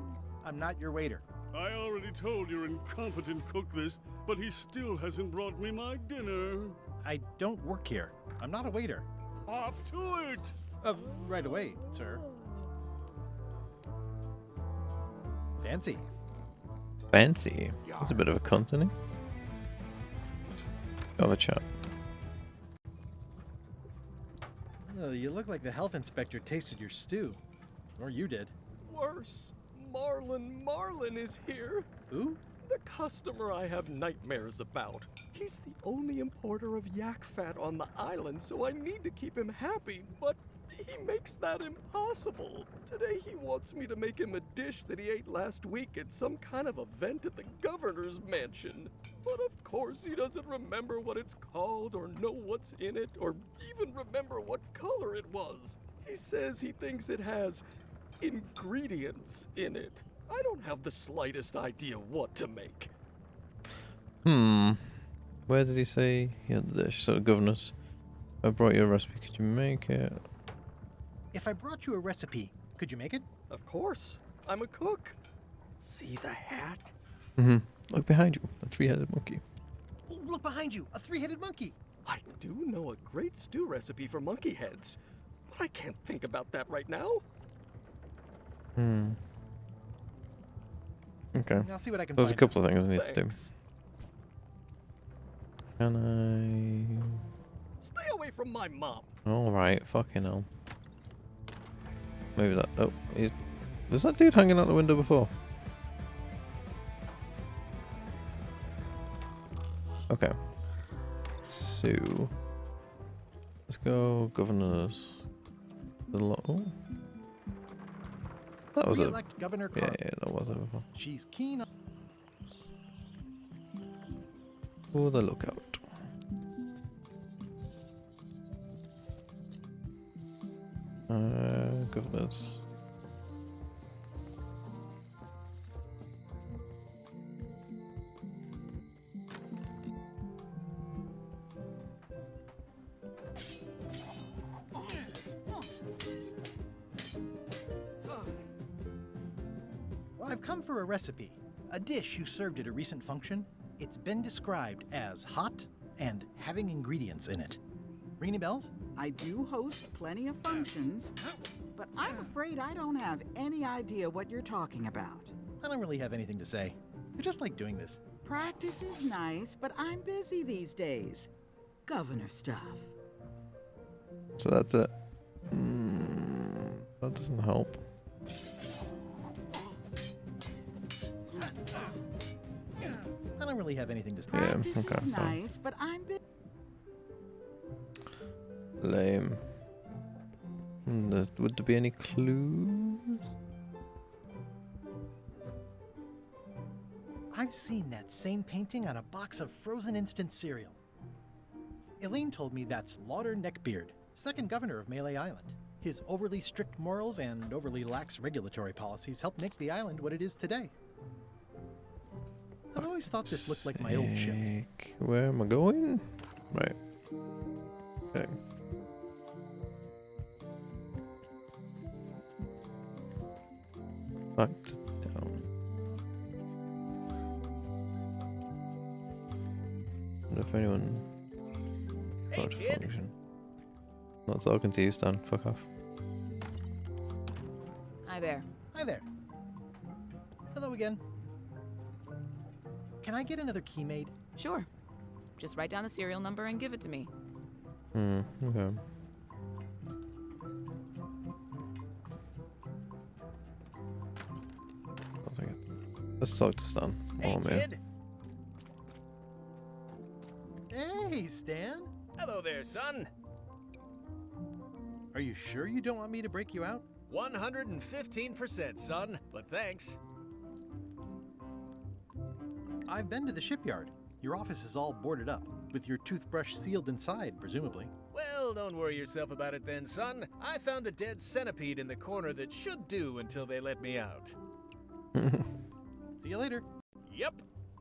I'm not your waiter. I already told your incompetent cook this, but he still hasn't brought me my dinner. I don't work here. I'm not a waiter. Hop to it! Right away, sir. Fancy. Fancy. That's a bit of a cunt, isn't he? Have a chat. Oh, you look like the health inspector tasted your stew. Or you did. Worse. Marlin is here. Who? The customer I have nightmares about. He's the only importer of yak fat on the island, so I need to keep him happy, but he makes that impossible. Today he wants me to make him a dish that he ate last week at some kind of event at the governor's mansion. But of course he doesn't remember what it's called or know what's in it or even remember what color it was. He says he thinks it has ingredients in it. I don't have the slightest idea what to make. Where did he say he had the dish? So, governors, I brought you a recipe. Could you make it? If I brought you a recipe, could you make it? Of course. I'm a cook. See the hat? Look behind you. A three-headed monkey. Oh, look behind you. A three-headed monkey. I do know a great stew recipe for monkey heads, but I can't think about that right now. Okay. I'll see what I can There's a find couple of things I need Thanks. to do. Can Stay away from my mom. I... Alright, fucking hell. Maybe that... Oh, was that dude hanging out the window before? Okay. So... Let's go governors. Oh. That was Re-elect Governor Carla. Yeah, that was it before. She's keen on... For the lookout. Governors. I've come for a recipe. A dish you served at a recent function. It's been described as hot and having ingredients in it. Ring any bells? I do host plenty of functions, but I'm afraid I don't have any idea what you're talking about. I don't really have anything to say. I just like doing this. Practice is nice, but I'm busy these days. Governor stuff. So that's it. That doesn't help. I don't really have anything to say. Practice okay, is fine. nice, but I'm busy. Lame. Would there be any clues? I've seen that same painting on a box of frozen instant cereal. Elaine told me that's Lauder Neckbeard, second governor of Melee Island. His overly strict morals and overly lax regulatory policies helped make the island what it is today. I've always thought this looked like my old ship. Where am I going? Right. Okay. Back to town. Wonder if anyone... Hey, got a kid. function. Not talking to you, Stan. Fuck off. Hi there. Hi there. Hello again. Can I get another key made? Sure. Just write down the serial number and give it to me. Okay. I think let's talk to Stan. Hey, while I'm here. kid. Hey, Hey, Stan. Hello there, son. Are you sure you don't want me to break you out? 115%, son, but thanks. I've been to the shipyard. Your office is all boarded up, with your toothbrush sealed inside, presumably. Well, don't worry yourself about it then, son. I found a dead centipede in the corner that should do until they let me out. See you later. Yep.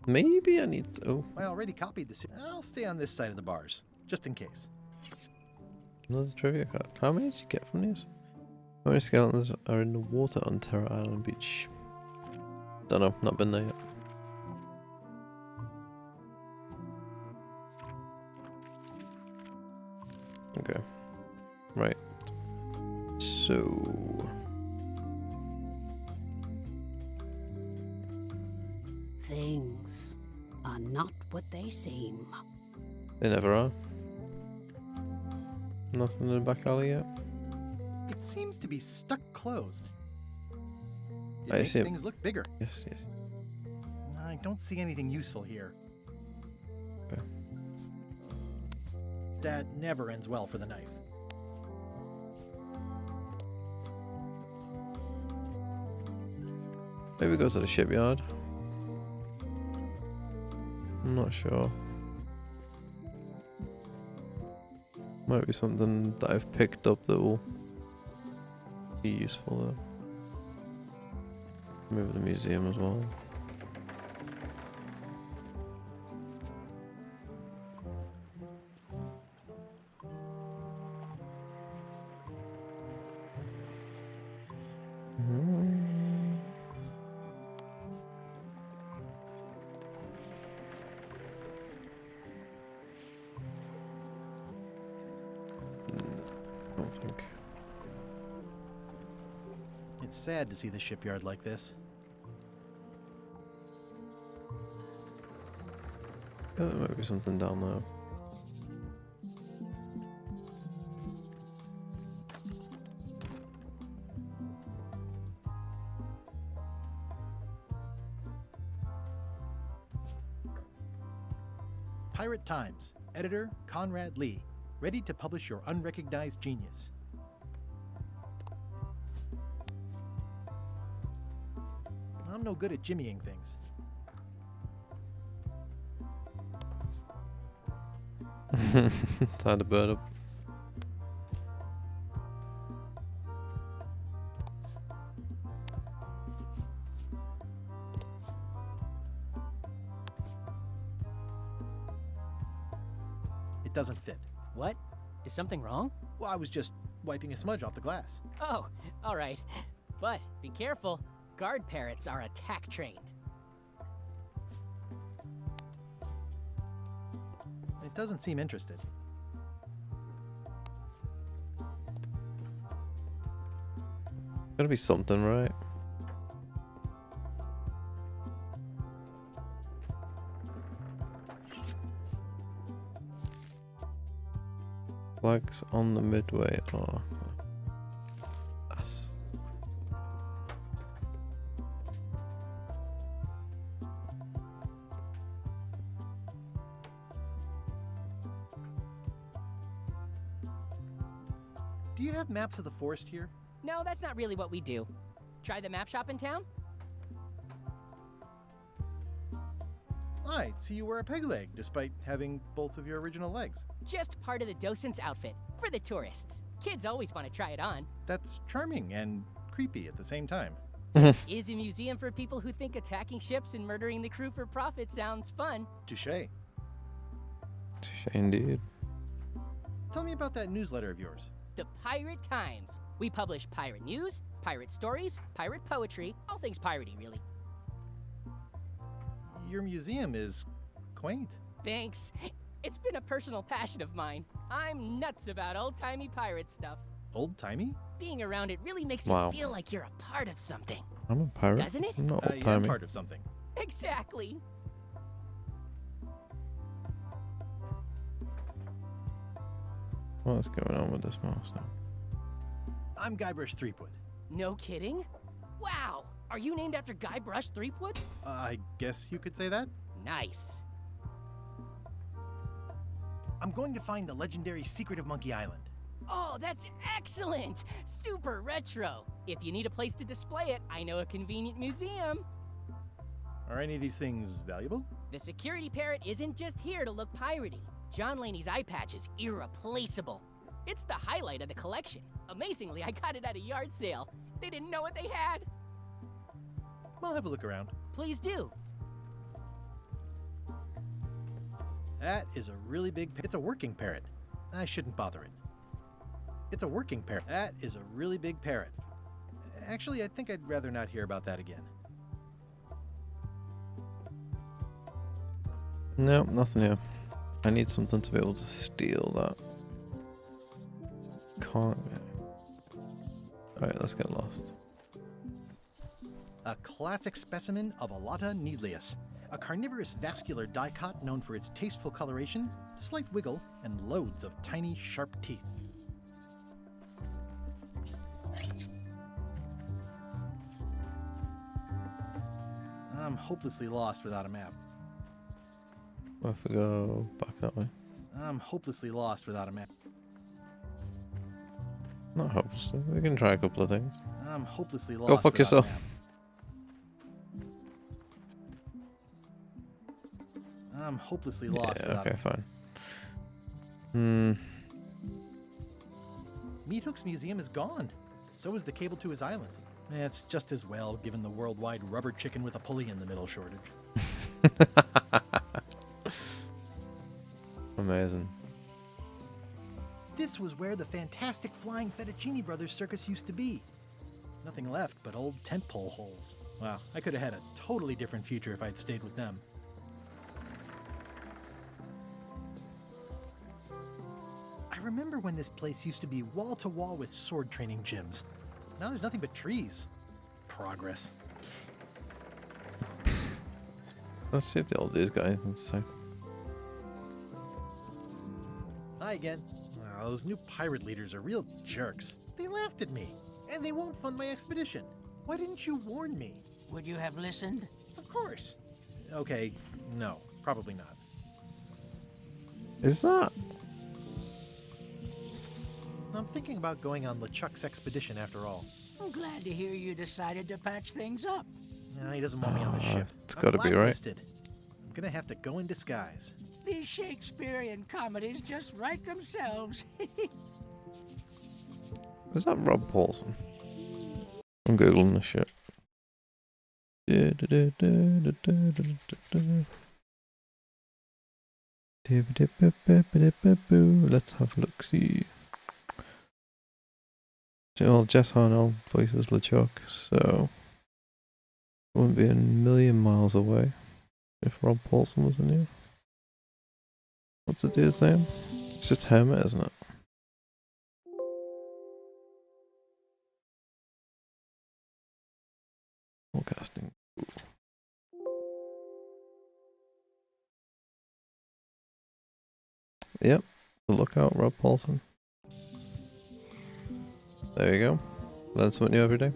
Maybe I need to... Oh, I already copied the. I'll stay on this side of the bars, just in case. another trivia card. How many did you get from these? How many skeletons are in the water on Terror Island Beach? Don't know, not been there yet. Okay. Right. So... Things are not what they seem. They never are. Nothing in the back alley yet? It seems to be stuck closed. It I makes see. things look bigger. Yes, yes. I don't see anything useful here. Okay. That never ends well for the knife. Maybe go to the shipyard. I'm not sure. Might be something that I've picked up that will be useful though. Maybe the museum as well. I don't think. It's sad to see the shipyard like this. There might be something down there. Pirate Times, editor Conrad Lee, ready to publish your unrecognized genius. I'm no good at jimmying things. Tie the bird up. It doesn't fit. What? Is something wrong? Well, I was just wiping a smudge off the glass. Oh, alright. But be careful. Guard parrots are attack trained. It doesn't seem interested. Gotta be something, right? Flags on the midway are... That's... Do you have maps of the forest here? No, that's not really what we do. Try the map shop in town? Right, so you wear a peg leg, despite having both of your original legs. Just part of the docent's outfit, for the tourists. Kids always want to try it on. That's charming and creepy at the same time. This is a museum for people who think attacking ships and murdering the crew for profit sounds fun. Touché. Touché indeed. Tell me about that newsletter of yours. The Pirate Times. We publish pirate news, pirate stories, pirate poetry, all things piratey, really. Your museum is quaint. Thanks. It's been a personal passion of mine. I'm nuts about old-timey pirate stuff. Old-timey? Being around it really makes Wow. you feel like you're a part of something. I'm a pirate. Doesn't it? I'm not Yeah, old-timey. part of something. Exactly. What's going on with this mouse now? I'm Guybrush Threepwood. No kidding? Wow. Are you named after Guybrush Threepwood? I guess you could say that? Nice. I'm going to find the legendary secret of Monkey Island. Oh, that's excellent! Super retro. If you need a place to display it, I know a convenient museum. Are any of these things valuable? The security parrot isn't just here to look piratey. John Laney's Eyepatch is irreplaceable. It's the highlight of the collection. Amazingly, I got it at a yard sale. They didn't know what they had. I'll have a look around. Please do. That is a really big... It's a working parrot. I shouldn't bother it. It's a working parrot. That is a really big parrot. Actually, I think I'd rather not hear about that again. No, nothing here. I need something to be able to steal that. Can't. Alright, let's get lost. A classic specimen of Alata needleus, a carnivorous vascular dicot known for its tasteful coloration, slight wiggle, and loads of tiny, sharp teeth. I'm hopelessly lost without a map. What if we go back that way? I'm hopelessly lost without a map. Not hopelessly. We can try a couple of things. I'm hopelessly lost. Go fuck without yourself. a map. I'm hopelessly lost. Yeah, without okay, a map. fine. Meat Hook's museum is gone. So is the cable to his island. It's just as well, given the worldwide rubber chicken with a pulley in the middle shortage. Amazing. This was where the fantastic Flying Fettuccine Brothers circus used to be. Nothing left but old tent pole holes. Wow, I could have had a totally different future if I'd stayed with them. I remember when this place used to be wall to wall with sword training gyms. Now there's nothing but trees. Progress. Let's see if the old dude's got anything to say. Hi again. Oh, those new pirate leaders are real jerks. They laughed at me, and they won't fund my expedition. Why didn't you warn me? Would you have listened? Of course. Okay, no, probably not. Is that? I'm thinking about going on LeChuck's expedition after all. I'm glad to hear you decided to patch things up. No, he doesn't want me on the ship. It's I'm gotta be right. blacklisted. I'm gonna have to go in disguise. These Shakespearean comedies just write themselves. Is that Rob Paulson? I'm googling this shit. Let's have a look. See. Well, Jess Harnell voices LeChuck, so it wouldn't be a million miles away if Rob Paulson was in here. What's the dude's name? It's just Hermit, isn't it? Forecasting. Yep, the lookout, Rob Paulson. There you go. Learn something new every day.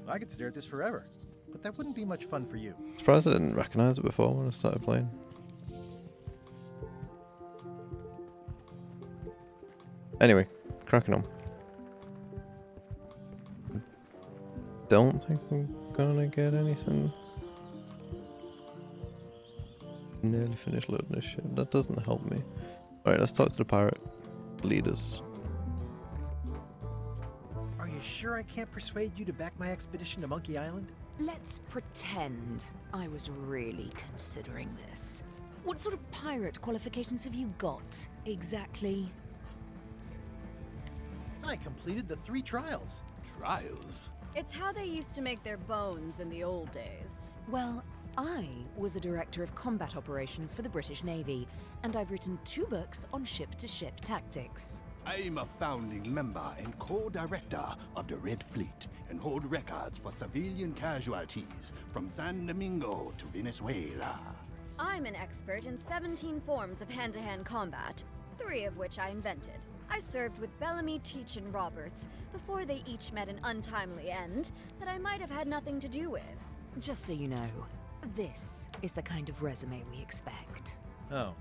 I could stare at this forever, but that wouldn't be much fun for you. Surprised I didn't recognize it before when I started playing. Anyway, cracking on. Don't think I'm gonna get anything. Nearly finished loading this shit. That doesn't help me. Alright, let's talk to the pirate leaders. Are you sure I can't persuade you to back my expedition to Monkey Island? Let's pretend I was really considering this. What sort of pirate qualifications have you got, exactly? I completed the 3 trials. Trials? It's how they used to make their bones in the old days. Well, I was a director of combat operations for the British Navy, and I've written 2 books on ship-to-ship tactics. I'm a founding member and co-director of the Red Fleet and hold records for civilian casualties from San Domingo to Venezuela. I'm an expert in 17 forms of hand-to-hand combat, 3 of which I invented. I served with Bellamy, Teach, and Roberts before they each met an untimely end that I might have had nothing to do with. Just so you know, this is the kind of resume we expect. Oh.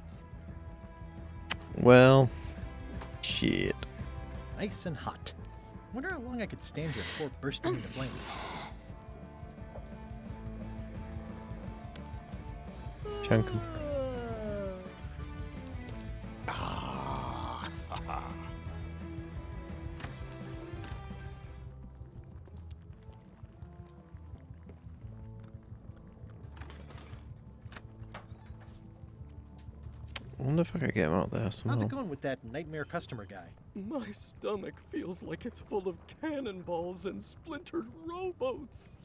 Well, shit. Nice and hot. Wonder how long I could stand here before bursting into flames. Chunk 'em. I wonder if I could get him out there somehow. How's it going with that nightmare customer guy? My stomach feels like it's full of cannonballs and splintered rowboats.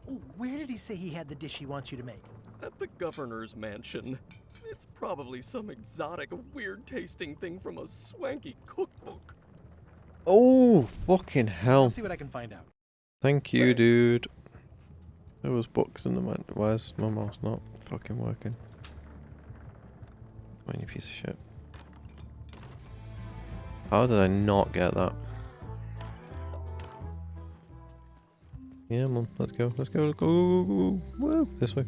Oh, where did he say he had the dish he wants you to make? At the governor's mansion. It's probably some exotic, weird-tasting thing from a swanky cookbook. Oh, fucking hell. I'll see what I can find out. Thank you, Thanks. dude. There was books in the man. Why is my mouse not fucking working? Come on, you piece of shit. How did I not get that? Yeah, man. Let's go. Let's go. Let's go. Go, go, go. Woo. This way.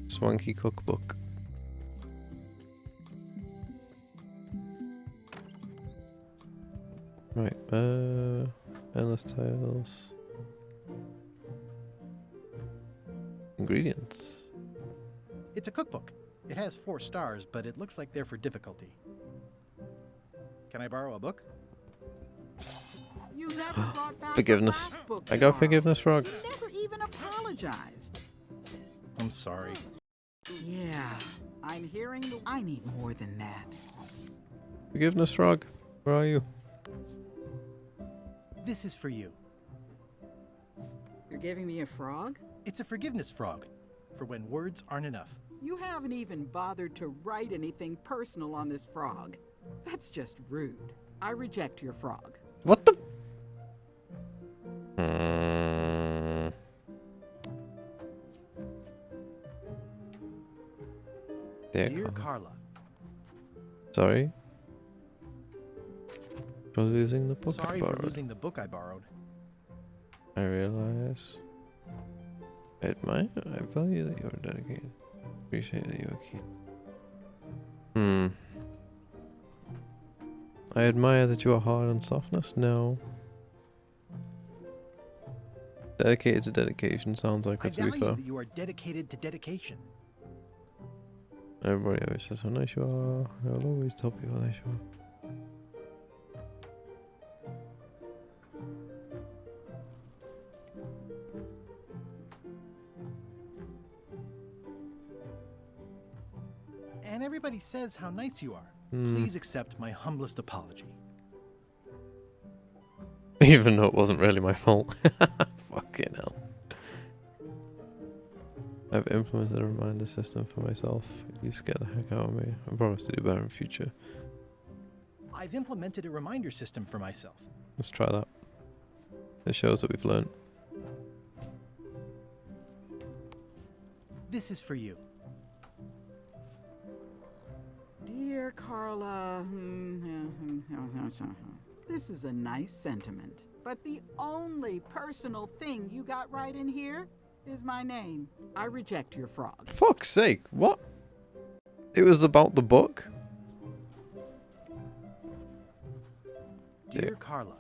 Swanky cookbook. Right. Endless tales. Ingredients. It's a cookbook. It has 4 stars, but it looks like they're for difficulty. Can I borrow a book? You never brought back Forgiveness. the last book I you got borrowed. forgiveness, Frog. You never even apologized. I'm sorry. Yeah, I'm hearing the... I need more than that. Forgiveness, Frog. Where are you? This is for you. You're giving me a frog? It's a forgiveness frog, for when words aren't enough. You haven't even bothered to write anything personal on this frog. That's just rude. I reject your frog. What the? Dear Carla. Sorry. For losing the book Sorry I for borrowed. losing the book I borrowed. I realize. I admire. I value that you're dedicated. Appreciate that you're keen. I admire that you are hard on softness. No. Dedicated to dedication sounds like I it, to be value fair. that you are dedicated to dedication. Everybody always says how nice you are. I'll always tell people how nice you are. And everybody says how nice you are. Please accept my humblest apology. Even though it wasn't really my fault. Fucking hell. I've implemented a reminder system for myself. You scare the heck out of me. I promise to do better in future. I've implemented a reminder system for myself. Let's try that. It shows that we've learned. This is for you. Dear Carla, this is a nice sentiment. But the only personal thing you got right in here is my name. I reject your frog. Fuck's sake, what? It was about the book? Dear Carla.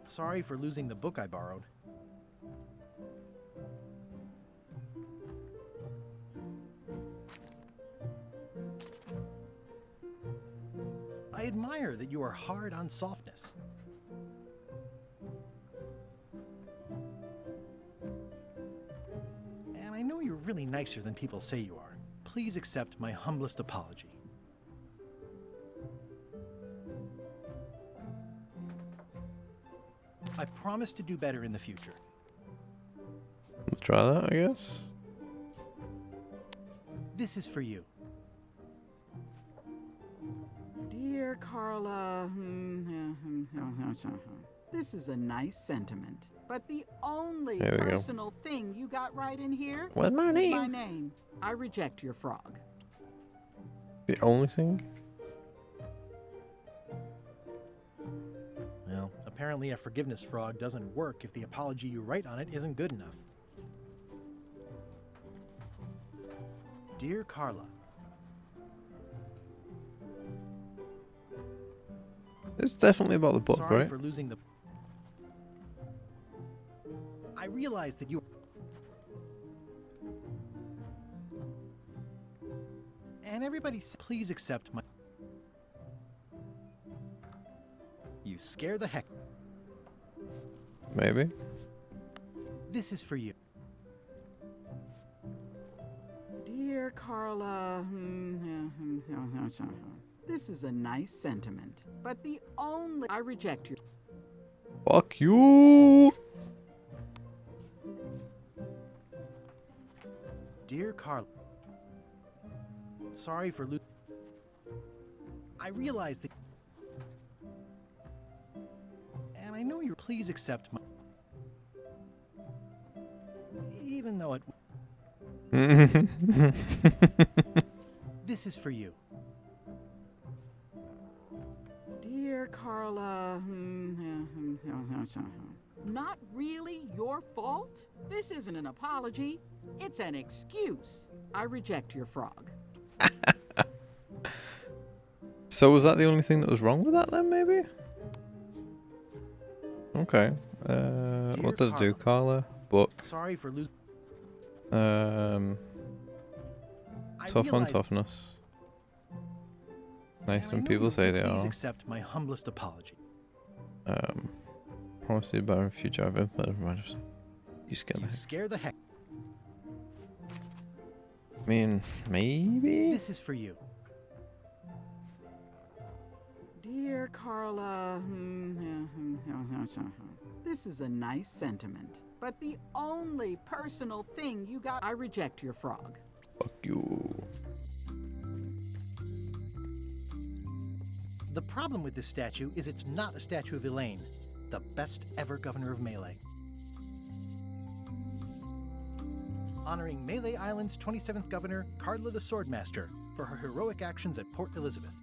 Sorry for losing the book I borrowed. I admire that you are hard on softness. And I know you're really nicer than people say you are. Please accept my humblest apology. I promise to do better in the future. Let's try that, I guess. This is for you. Dear Carla, this is a nice sentiment. But the only There we go. personal thing you got right in here What's my is name? my name. I reject your frog. The only thing? Well, Apparently a forgiveness frog doesn't work if the apology you write on it isn't good enough. Dear Carla. It's definitely about the book, Sorry right? for losing the... I realize that you... And everybody, please accept my... You scare the heck... Maybe. This is for you. Dear Carla, this is a nice sentiment, but the only... I reject your... Fuck you! Dear Carla. Sorry for losing... I realize that... And I know you're... Please accept my... Even though it... This is for you. Dear Carla, not really your fault? This isn't an apology. It's an excuse. I reject your frog. So was that the only thing that was wrong with that then, maybe? Okay. What did I do? Carla? Book. Sorry for losing... Tough on toughness. Nice when people say they Please are. accept my humblest apology. Promise to do better in future. I've been better. You scare the You heck. scare the heck... I mean, maybe? This is for you. Dear Carla, this is a nice sentiment, but the only personal thing you got... I reject your frog. Fuck you. The problem with this statue is it's not a statue of Elaine, the best ever governor of Melee. Honoring Melee Island's 27th governor, Carla the Swordmaster, for her heroic actions at Port Elizabeth.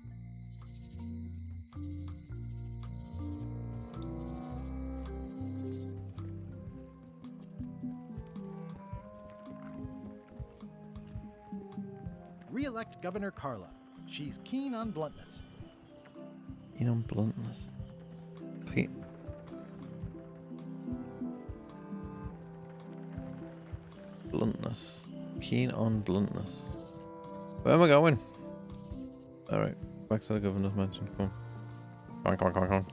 Re-elect Governor Carla. She's keen on bluntness. Keen on bluntness. Clean. Bluntness. Keen on bluntness. Where am I going? Alright, back to the governor's mansion. Come on. Come on.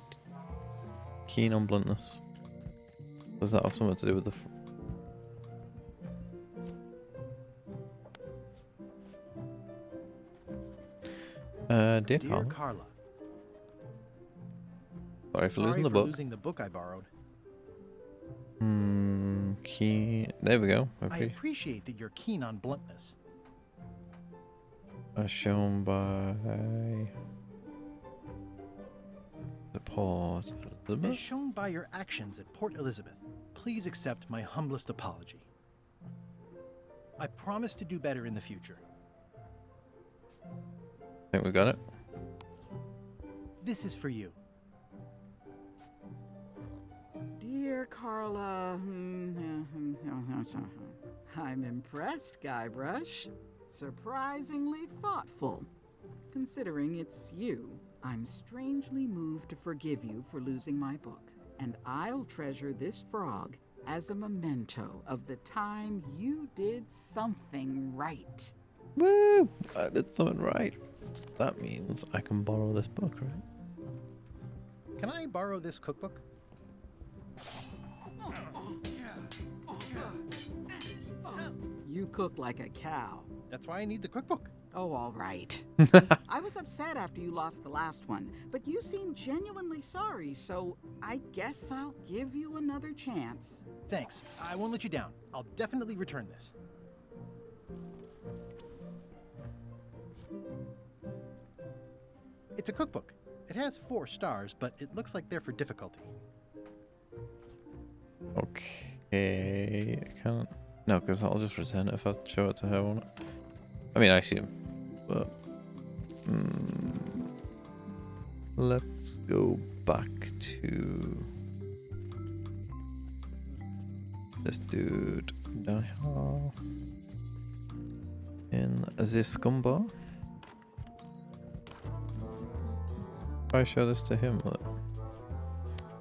Keen on bluntness. Does that have something to do with the... Dear Dear Carla. Carla. Sorry for losing the book. losing the book I borrowed. Keen. There we go. I appreciate that you're keen on bluntness. As shown by the Port Elizabeth. As shown by your actions at Port Elizabeth, please accept my humblest apology. I promise to do better in the future. I think we got it. This is for you. Dear Carla, I'm impressed, Guybrush. Surprisingly thoughtful. Considering it's you, I'm strangely moved to forgive you for losing my book. And I'll treasure this frog as a memento of the time you did something right. Woo! I did something right. That means I can borrow this book, right? Can I borrow this cookbook? You cook like a cow. That's why I need the cookbook. Oh, all right. I was upset after you lost the last one, but you seemed genuinely sorry, so I guess I'll give you another chance. Thanks. I won't let you down. I'll definitely return this. It's a cookbook. It has 4 stars, but it looks like they're for difficulty. Okay, I can't. No, because I'll just return it if I show it to her, won't it? I mean, I assume, but let's go back to this dude down here in the scum bar. If I show this to him, look,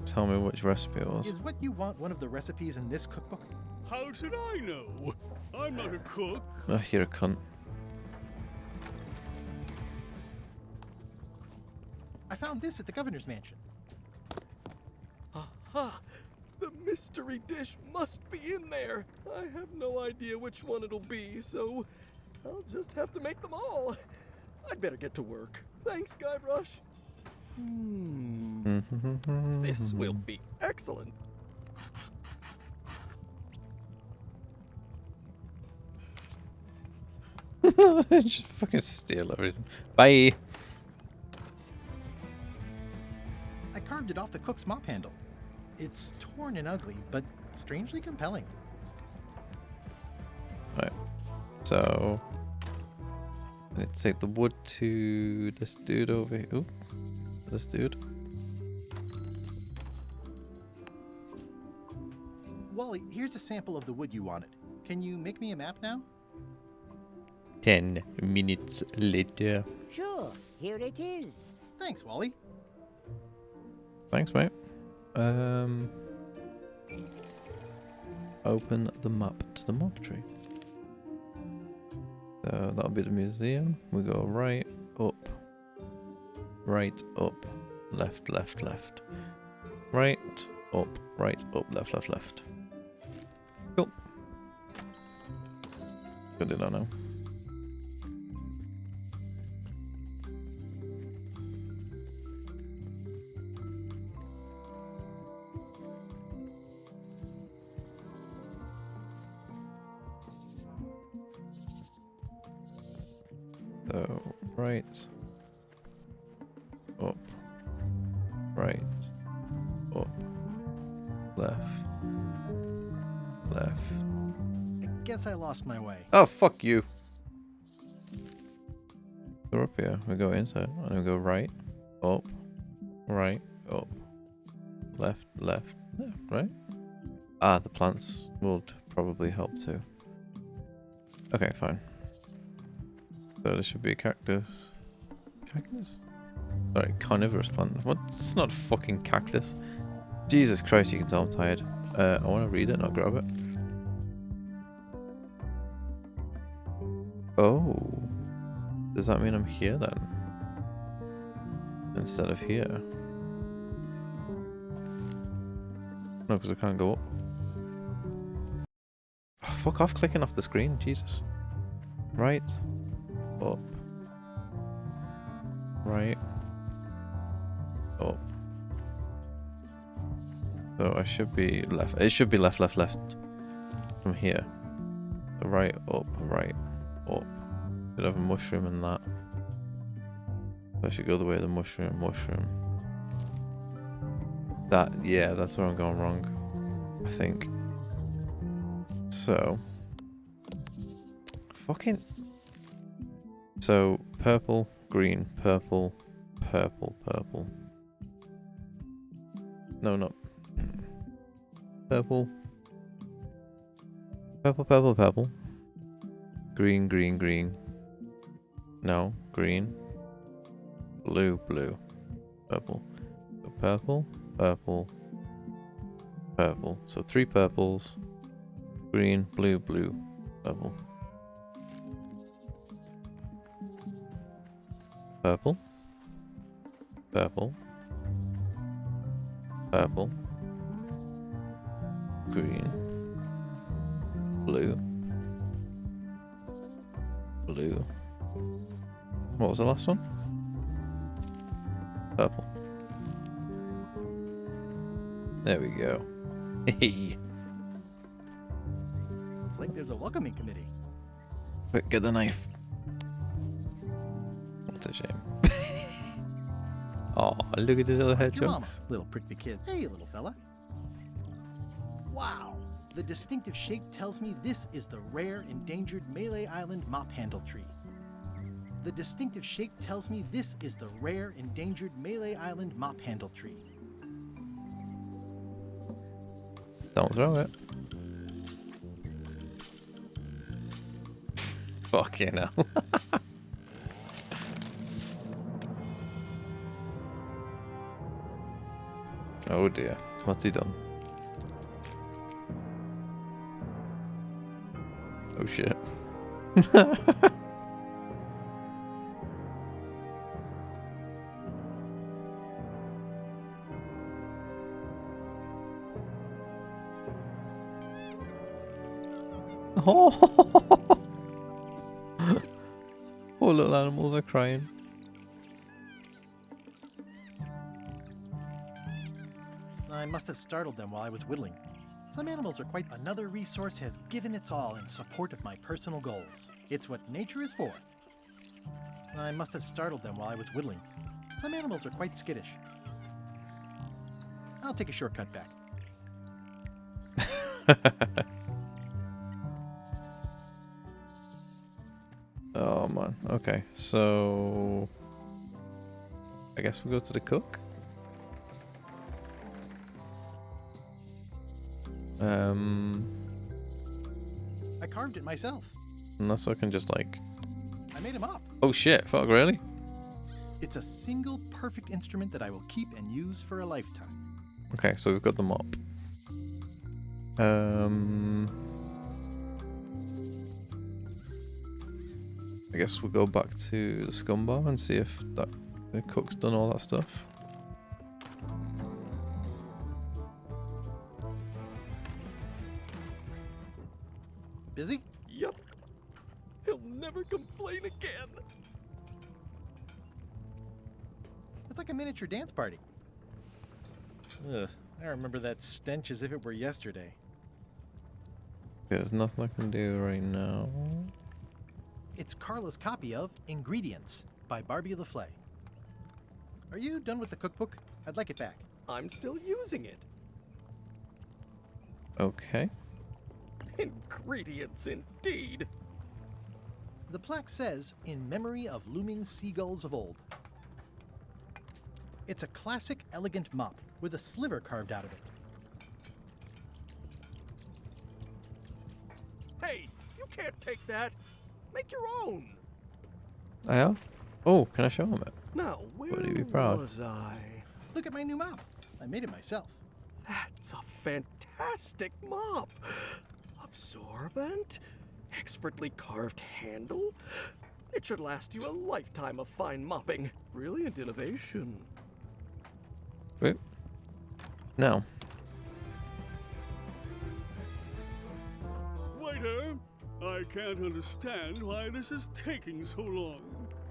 tell me which recipe it was. Is what you want one of the recipes in this cookbook? How should I know? I'm not a cook. Oh, you're a cunt. I found this at the governor's mansion. Aha! The mystery dish must be in there. I have no idea which one it'll be, so I'll just have to make them all. I'd better get to work. Thanks, Guybrush. This will be excellent. Just fucking steal everything. Bye. I carved it off the cook's mop handle. It's torn and ugly, but strangely compelling. Right. So I need to take the wood to this dude over here. Ooh, this dude. Wally, here's a sample of the wood you wanted. Can you make me a map now? 10 minutes later. Sure, here it is. Thanks, Wally. Thanks, mate. Open the map to the mob tree. So that'll be the museum. We go right, up, left, left, left. Right, up, left, left, left. Cool. Gonna do that now. So, right, up, right, up, left, left. I guess I lost my way. Oh, fuck you. We're up here. We go inside and we go right, up, left, left, left, right. Ah, the plants would probably help too. Okay, fine. So there should be a cactus. Cactus? Sorry, carnivorous plant. What? It's not fucking cactus. Jesus Christ, you can tell I'm tired. I want to read it and I'll grab it. Oh. Does that mean I'm here then? Instead of here? No, because I can't go up. Oh, fuck off clicking off the screen, Jesus. Right. Up. Right. Up. So I should be left. It should be left, left, left. From here. So right, up, right, up. Should have a mushroom in that. So I should go the way of the mushroom, mushroom. That, yeah, that's where I'm going wrong. I think. So. Fucking. So, purple, green, purple, purple, purple. No, not. Purple. Purple, purple, purple. Green, green, green. No, green. Blue, blue. Purple. So purple, purple, purple. So 3 purples. Green, blue, blue, purple. Purple, purple, purple, green, blue, blue. What was the last one? Purple. There we go. Hey. It's like there's a welcoming committee. Quick, get the knife. That's a shame. Oh, look at the little Your mama, hedgehogs. little prickly kid. Hey, little fella. Wow. The distinctive shape tells me this is the rare endangered Malay Island mop handle tree. The distinctive shape tells me this is the rare endangered Malay Island mop handle tree. Don't throw it. Fucking hell. Oh dear. What's he done? Oh shit. Oh, poor little animals are crying. I must have startled them while I was whittling. Some animals are quite... Another resource has given its all in support of my personal goals. It's what nature is for. I must have startled them while I was whittling. Some animals are quite skittish. I'll take a shortcut back. Oh man. Okay, so I guess we go to the cook. I carved it myself. Unless I can just like... I made him up. Oh shit, fuck, really? It's a single perfect instrument that I will keep and use for a lifetime. Okay, so we've got the mop. I guess we'll go back to the scum bar and see if the cook's done all that stuff. Busy? Yup. He'll never complain again. It's like a miniature dance party. Ugh, I remember that stench as if it were yesterday. There's nothing I can do right now. It's Carla's copy of Ingredients by Barbie LaFlay. Are you done with the cookbook? I'd like it back. I'm still using it. Okay. Ingredients indeed. The plaque says, in memory of looming seagulls of old. It's a classic, elegant mop with a sliver carved out of it. Hey, you can't take that. Make your own. I have? Oh, can I show him it? Now, where Would he be proud? was I? Look at my new mop. I made it myself. That's a fantastic mop. Absorbent, expertly carved handle. It should last you a lifetime of fine mopping. Brilliant innovation. Wait. Now. Waiter, I can't understand why this is taking so long.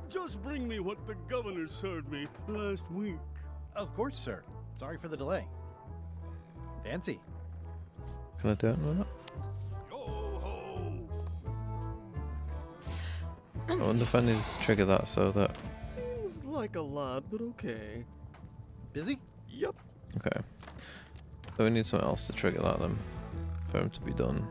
Just bring me what the governor served me last week. Of course, sir. Sorry for the delay. Fancy. Can I do it with that? I wonder if I need to trigger that so that... Seems like a lot, but okay. Busy? Yup. Okay. So we need something else to trigger that then. For him to be done.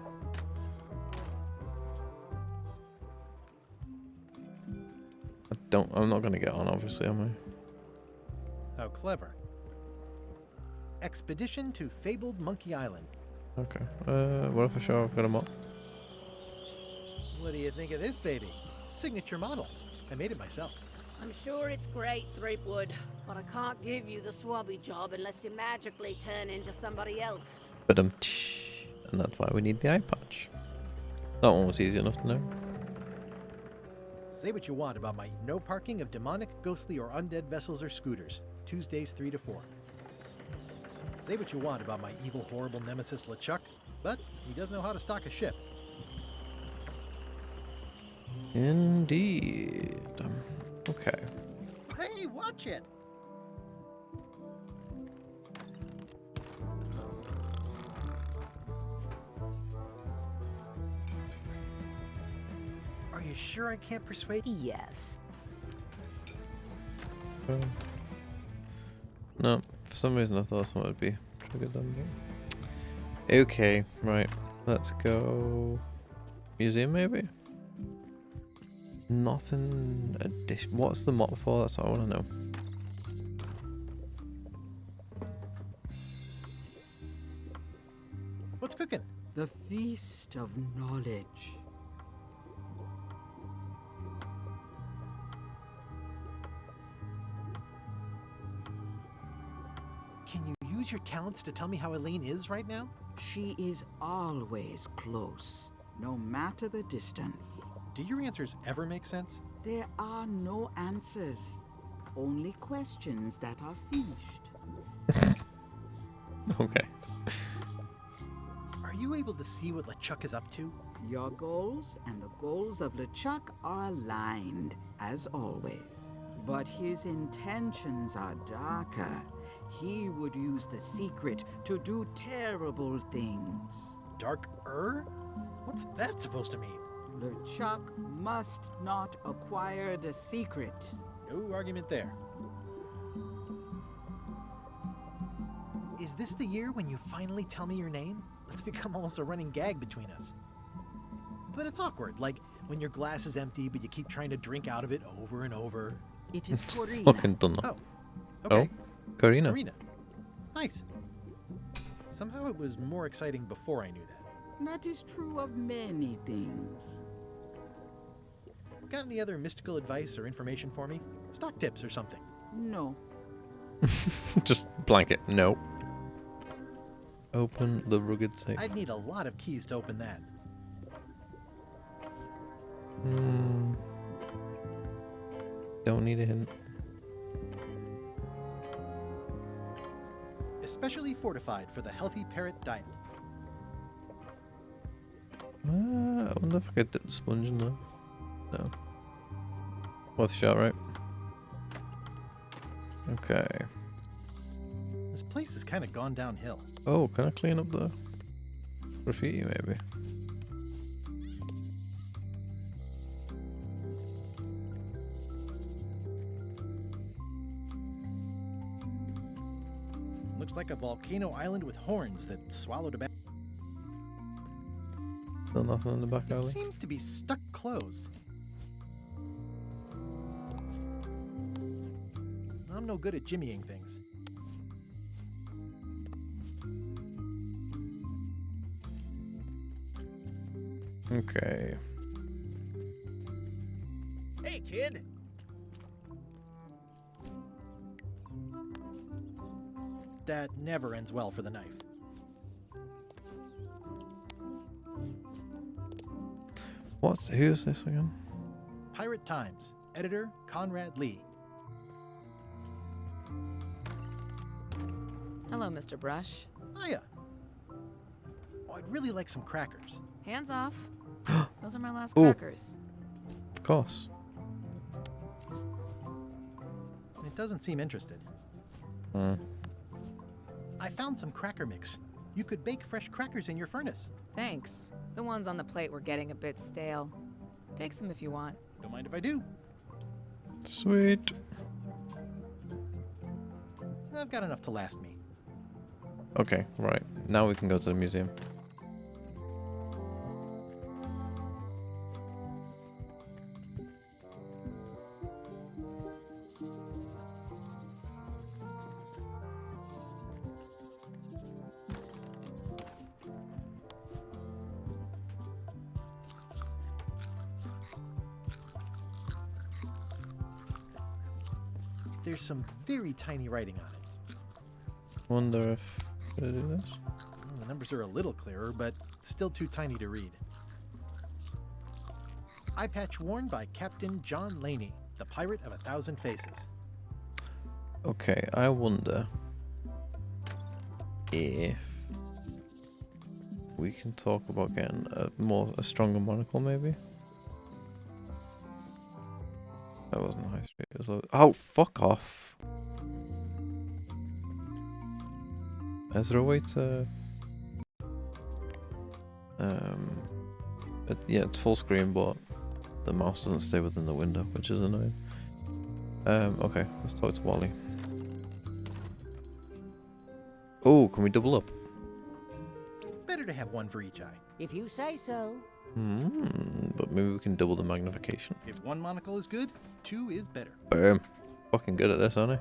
I'm not gonna get on, obviously, am I? How clever. Expedition to Fabled Monkey Island. Okay. What if I show I've got him up? What do you think of this baby? Signature model. I made it myself. I'm sure it's great, Threepwood, but I can't give you the swabby job unless you magically turn into somebody else. But and that's why we need the Eyepatch. That one was easy enough to know. Say what you want about my no parking of demonic, ghostly, or undead vessels or scooters. Tuesdays 3 to 4. Say what you want about my evil, horrible nemesis LeChuck, but he does know how to stock a ship. Indeed. Okay. Hey, watch it! Are you sure I can't persuade? Yes. No, for some reason I thought someone would be triggered them. Okay, right. Let's go. Museum, maybe? Nothing addition. What's the mop for? That's what I want to know. What's cooking? The Feast of Knowledge. use your talents to tell me how Elaine is right now? She is always close, no matter the distance. Do your answers ever make sense? There are no answers, only questions that are finished. Okay. Are you able to see what LeChuck is up to? Your goals and the goals of LeChuck are aligned, as always. But his intentions are darker. He would use the secret to do terrible things. Dark-er? What's that supposed to mean? LeChuck must not acquire the secret. No argument there. Is this the year when you finally tell me your name? It's become almost a running gag between us. But it's awkward, like when your glass is empty but you keep trying to drink out of it over and over. It is Corina. Fucking done that. Oh, okay. Oh, Karina. Karina. Nice. Somehow it was more exciting before I knew that. That is true of many things. Got any other mystical advice or information for me? Stock tips or something? No. Just blanket. No. Open the rugged safe. I'd need a lot of keys to open that. Don't need a hint. Especially fortified for the healthy parrot diet. I wonder if I could dip the sponge in there. No. Worth a shot, right? Okay. This place has kind of gone downhill. Oh, can I clean up the graffiti maybe? Looks like a volcano island with horns that swallowed a bat. Still nothing in the back It alley? seems to be stuck closed. I'm no good at jimmying things. Okay. Hey, kid. That never ends well for the knife. Who's this again? Pirate Times. Editor Conrad Lee. Hello, Mr. Brush. Hiya. Oh, I'd really like some crackers. Hands off. Those are my last Ooh. crackers. Of course. It doesn't seem interested. I found some cracker mix. You could bake fresh crackers in your furnace. Thanks. The ones on the plate were getting a bit stale. Take some if you want. Don't mind if I do. Sweet. I've got enough to last me. Okay, right. Now we can go to the museum. There's some very tiny writing on it. Wonder if could I do this? The numbers are a little clearer, but still too tiny to read. Eyepatch worn by Captain John Laney, the pirate of 1,000 faces. Okay, I wonder if we can talk about getting a stronger monocle, maybe. That wasn't high street. It was oh, fuck off! Is there a way to? Yeah, it's full screen, but the mouse doesn't stay within the window, which is annoying. Okay, let's talk to Wally. Oh, can we double up? Better to have one for each eye. If you say so. But maybe we can double the magnification. If one monocle is good, two is better. Boom. Fucking good at this, aren't I?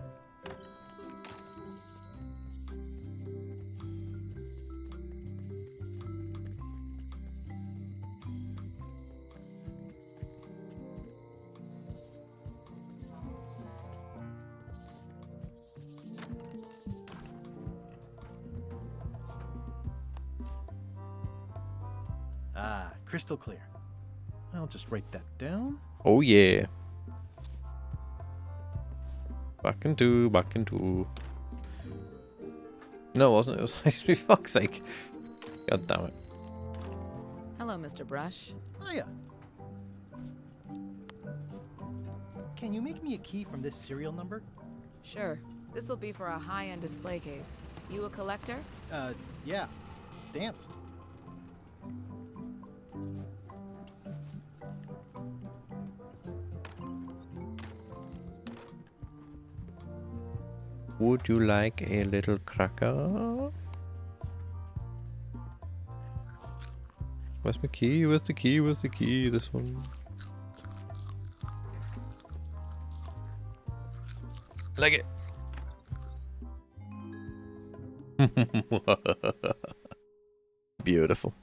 Ah, crystal clear. I'll just write that down. Oh yeah. Back in two, back in two. No, it wasn't. It was ice cream. Fuck's sake. God damn it. Hello, Mr. Brush. Hiya. Can you make me a key from this serial number? Sure. This will be for a high-end display case. You a collector? Yeah. Stamps. Would you like a little cracker? Where's my key? Where's the key? Where's the key? This one. Like it. Beautiful.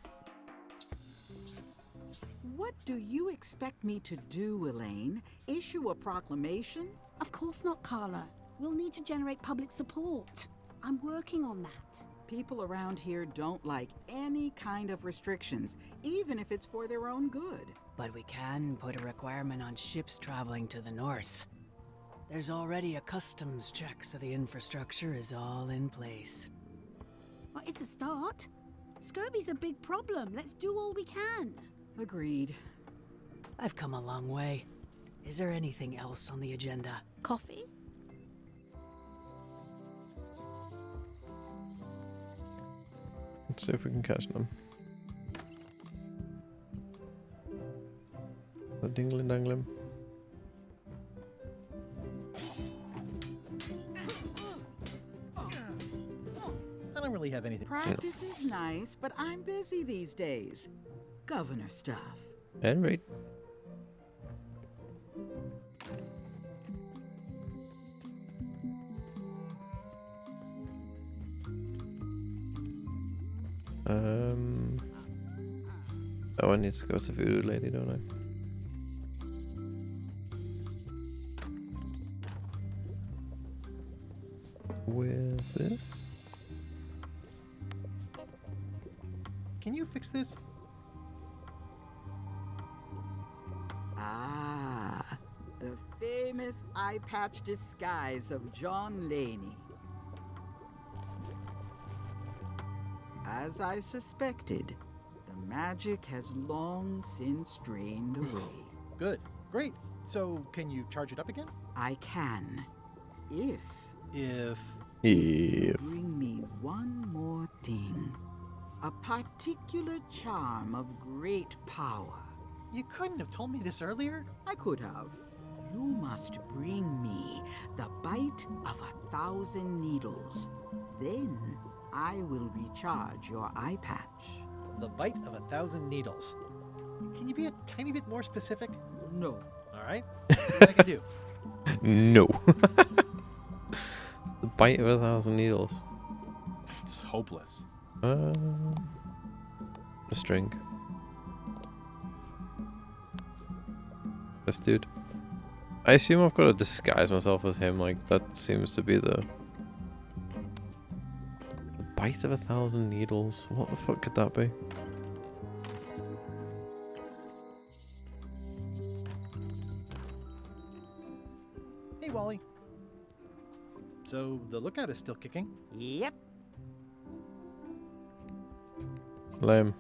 What do you expect me to do, Elaine? Issue a proclamation? Of course not, Carla. We'll need to generate public support. I'm working on that. People around here don't like any kind of restrictions, even if it's for their own good. But we can put a requirement on ships traveling to the north. There's already a customs check, so the infrastructure is all in place. Well, it's a start. Scurvy's a big problem. Let's do all we can. Agreed. I've come a long way. Is there anything else on the agenda? Coffee? Let's see if we can catch them. A dingling dangling. I don't really have anything. Practice is nice, but I'm busy these days. Governor stuff. And right. Oh, I need to go to Voodoo Lady, don't I? With this? Can you fix this? Ah, the famous Eyepatch disguise of John Laney. As I suspected, the magic has long since drained away. Good. Great. So, can you charge it up again? I can. If you bring me one more thing. A particular charm of great power. You couldn't have told me this earlier? I could have. You must bring me the bite of 1,000 needles. Then I will recharge your eye patch. The bite of 1,000 needles. Can you be a tiny bit more specific? No. All right. What I can do? No. The bite of 1,000 needles. It's hopeless. A string. This dude. I assume I've got to disguise myself as him. Like that seems to be the bite of 1,000 needles. What the fuck could that be? Hey, Wally. So the lookout is still kicking? Yep. Lame.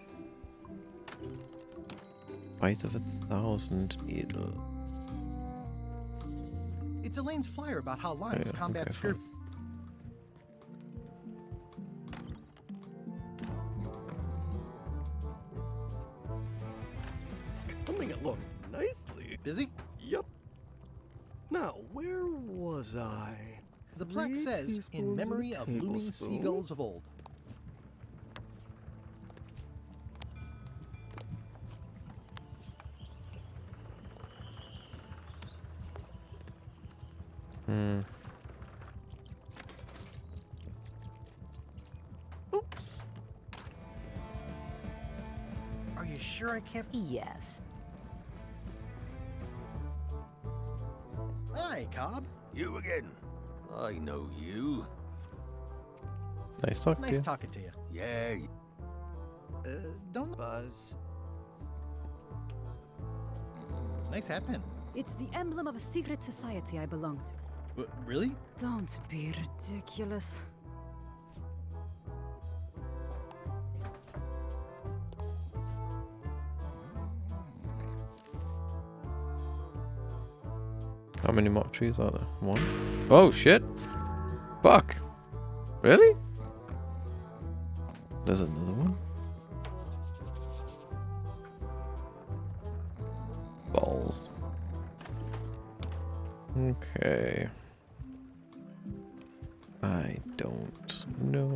Bite of 1,000 needles. It's Elaine's flyer about how lions combat okay, scurvy. Coming along nicely. Busy? Yep. Now, where was I? The plaque 3 says, in teaspoons memory of of looming tablespoon. seagulls of old. Oops. Are you sure I can't? Yes. Hi, Cobb. You again. I know you. Nice talking to you. Nice talking to you. Yeah. Don't Buzz. Nice hat pin. It's the emblem of a secret society I belong to. Really? Don't be ridiculous. How many mock trees are there? One? Oh shit! Fuck! Really? There's another one. Balls. Okay. I don't know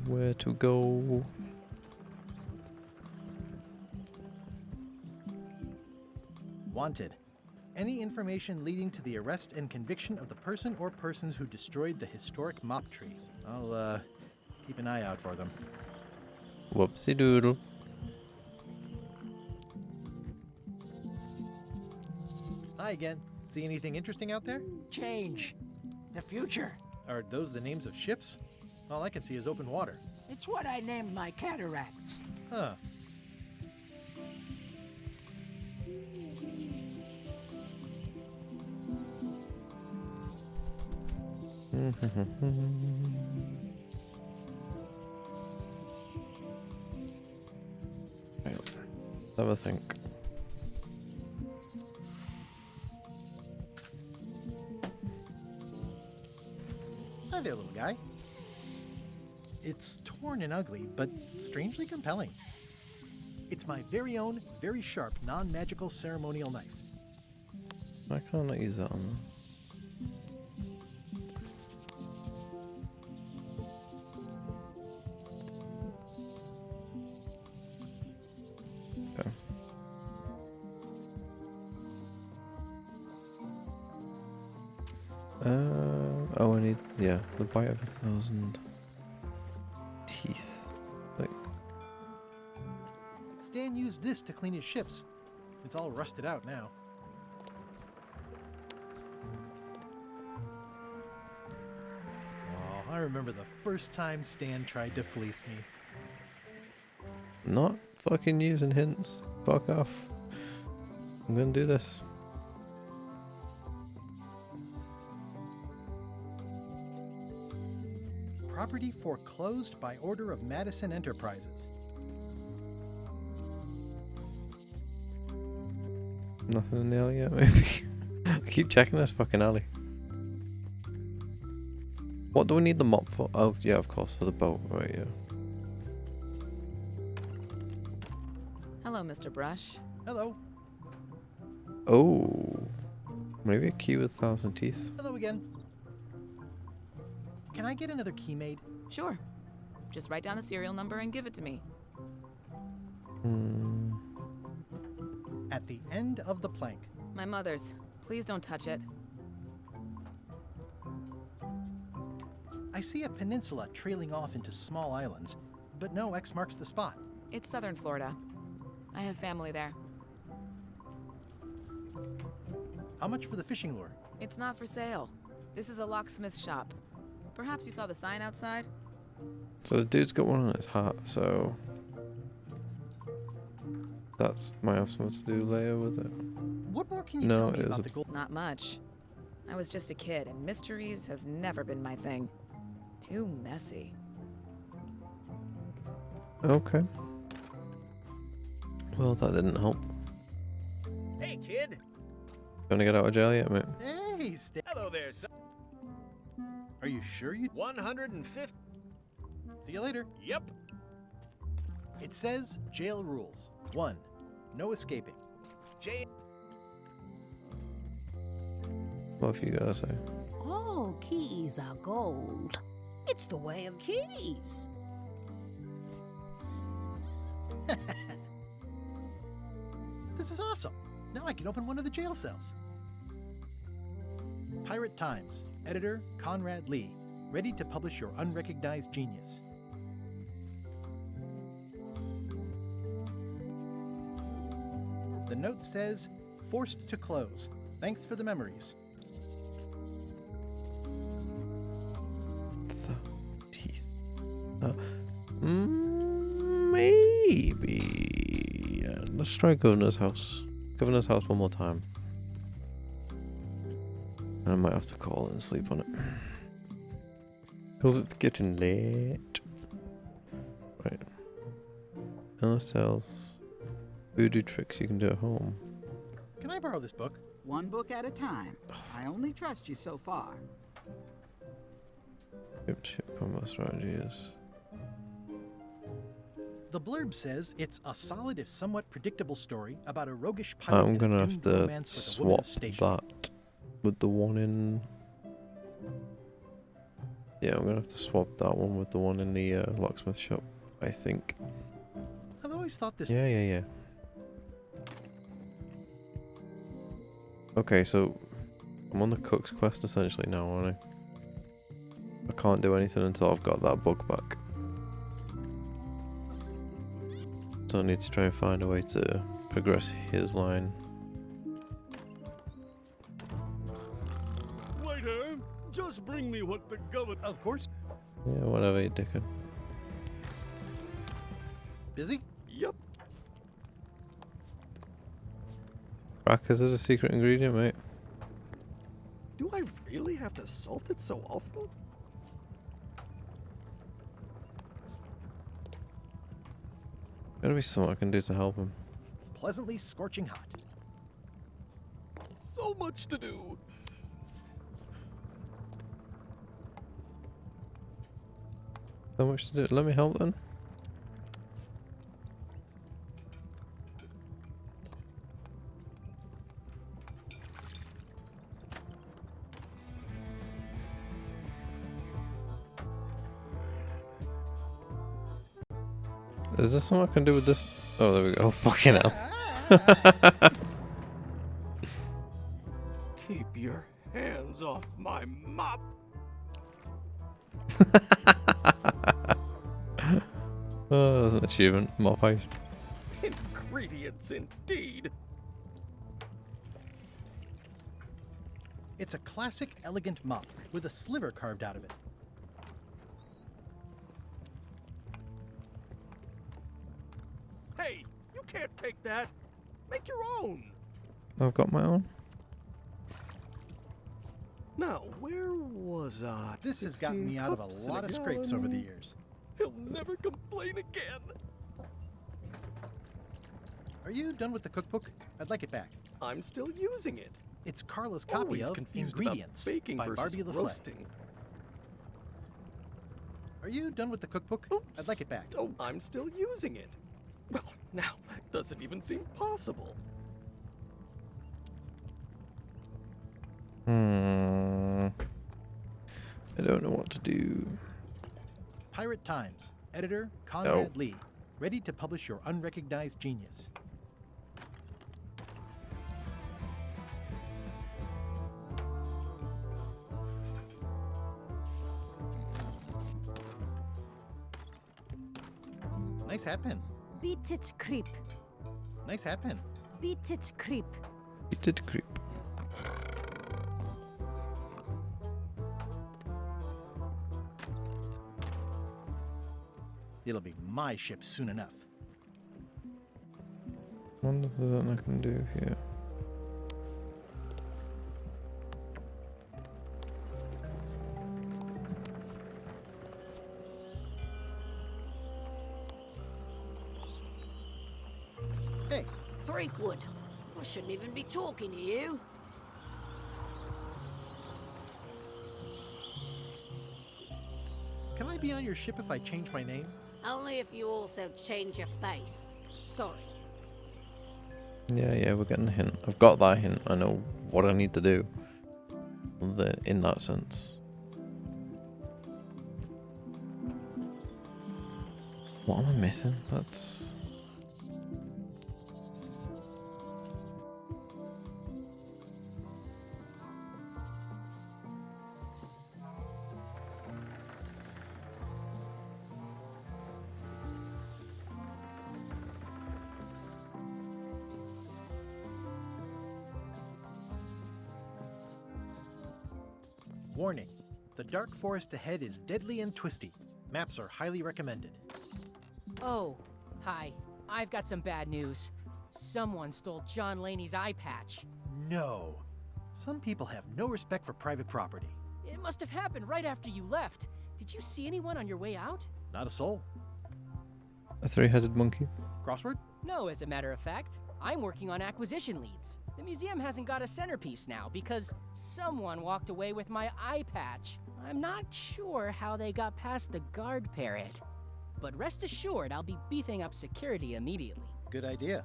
where to go. Wanted. Any information leading to the arrest and conviction of the person or persons who destroyed the historic mop tree. I'll, keep an eye out for them. Whoopsie doodle. Hi again. See anything interesting out there? Change. The future. Are those the names of ships? All I can see is open water. It's what I named my cataracts. Huh. Have a think. Hi there, little guy. It's torn and ugly, but strangely compelling. It's my very own, very sharp, non-magical ceremonial knife. Why can't I use that on them? Okay. Oh, I need, yeah, the bite of 1,000 teeth. Like, Stan used this to clean his ships. It's all rusted out now. Oh, I remember the first time Stan tried to fleece me. not fucking using hints. Fuck off. I'm gonna do this. Property foreclosed by order of Madison Enterprises. Nothing in the alley yet, maybe. I keep checking this fucking alley. What do we need the mop for? Oh, yeah, of course, for the boat. Right, yeah. Hello, Mr. Brush. Hello. Oh. Maybe a key with 1,000 teeth. Hello again. Can I get another key made? Sure. Just write down the serial number and give it to me. At the end of the plank. My mother's. Please don't touch it. I see a peninsula trailing off into small islands, but no X marks the spot. It's southern Florida. I have family there. How much for the fishing lure? It's not for sale. This is a locksmith shop. Perhaps you saw the sign outside? So the dude's got one on his hat, so... That's might have something to do later with it. What more can you tell me about the gold? Not much. I was just a kid, and mysteries have never been my thing. Too messy. Okay. Well, that didn't help. Hey, kid. Gonna get out of jail yet, mate? Hey, Stan. Hello there, son. Are you sure you... 150. See you later. Yep. It says jail rules. 1. No escaping. Jail. What have you gotta say? All keys are gold. It's the way of keys. This is awesome. Now I can open one of the jail cells. Pirate Times. Editor Conrad Lee. Ready to publish your unrecognized genius. The note says, forced to close. Thanks for the memories. Teeth. Maybe. Yeah, let's try Governor's house. Governor's house one more time. And I might have to call and sleep on it. Because it's getting late. Right. Unless else voodoo tricks you can do at home. Can I borrow this book? One book at a time. I only trust you so far. Ship combat strategies. The blurb says it's a solid if somewhat predictable story about a roguish pirate I'm and a gonna have doomed to romance with a woman of swap station. that with the one in. Yeah, I'm gonna have to swap that one with the one in the locksmith shop, I think. I've always thought this. Yeah. Okay, so I'm on the cook's quest essentially now, aren't I? I can't do anything until I've got that book back. So I need to try and find a way to progress his line. Waiter, just bring me what the governor. Of course. Yeah, whatever, you dickhead. Busy? Yep. Crack, is it a secret ingredient, mate? Do I really have to salt it so often? Gotta be something I can do to help him. Pleasantly scorching hot. So much to do. So much to do. Let me help then. Is this something I can do with this? Oh, there we go. Oh, fucking hell. Keep your hands off my mop. Oh, that's an achievement. Mop heist. Ingredients indeed. It's a classic, elegant mop with a sliver carved out of it. Hey, you can't take that. Make your own. I've got my own. Now, where was I? This has gotten me out of a lot of scrapes over the years. He'll never complain again. Are you done with the cookbook? I'd like it back. I'm still using it. It's Carla's copy Always of confused Ingredients about baking by versus Barbie the Flay. roasting. Are you done with the cookbook? I'd like it back. Oh, I'm still using it. Well, now that doesn't even seem possible. I don't know what to do. Pirate Times. Editor Conrad Lee. Ready to publish your unrecognized genius. Nice hat pin. Beat it, creep. Nice hat pin. Beat it, creep. Beat it, creep. It'll be my ship soon enough. Wonder if there's anything I can do here. Hey. Threepwood. I shouldn't even be talking to you. Can I be on your ship if I change my name? Only if you also change your face. Sorry. Yeah, we're getting the hint. I've got that hint. I know what I need to do. In that sense. What am I missing? That's... Warning. The dark forest ahead is deadly and twisty. Maps are highly recommended. Oh, hi. I've got some bad news. Someone stole John Laney's Eyepatch. No. Some people have no respect for private property. It must have happened right after you left. Did you see anyone on your way out? Not a soul. A three-headed monkey? Crossword? No, as a matter of fact. I'm working on acquisition leads. The museum hasn't got a centerpiece now because someone walked away with my Eyepatch. I'm not sure how they got past the guard parrot. But rest assured, I'll be beefing up security immediately. Good idea.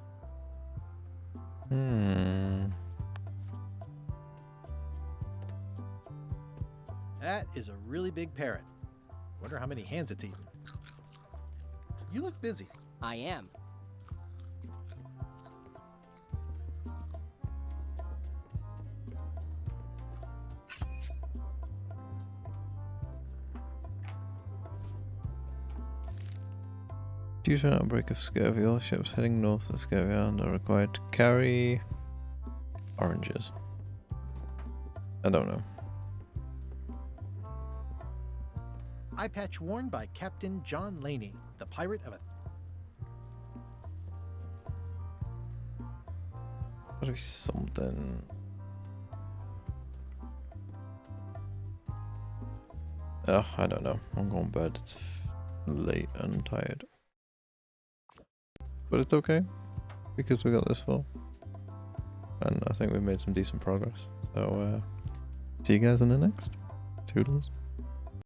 That is a really big parrot. Wonder how many hands it's eaten. You look busy. I am. Due to an outbreak of scurvy, all ships heading north of Scurvy Island are required to carry oranges. I don't know. Eyepatch worn by Captain John Laney, the pirate of a... Gotta be something. Oh, I don't know. I'm going to bed. It's late and tired. But it's okay, because we got this far. And I think we've made some decent progress. So, see you guys in the next. Toodles.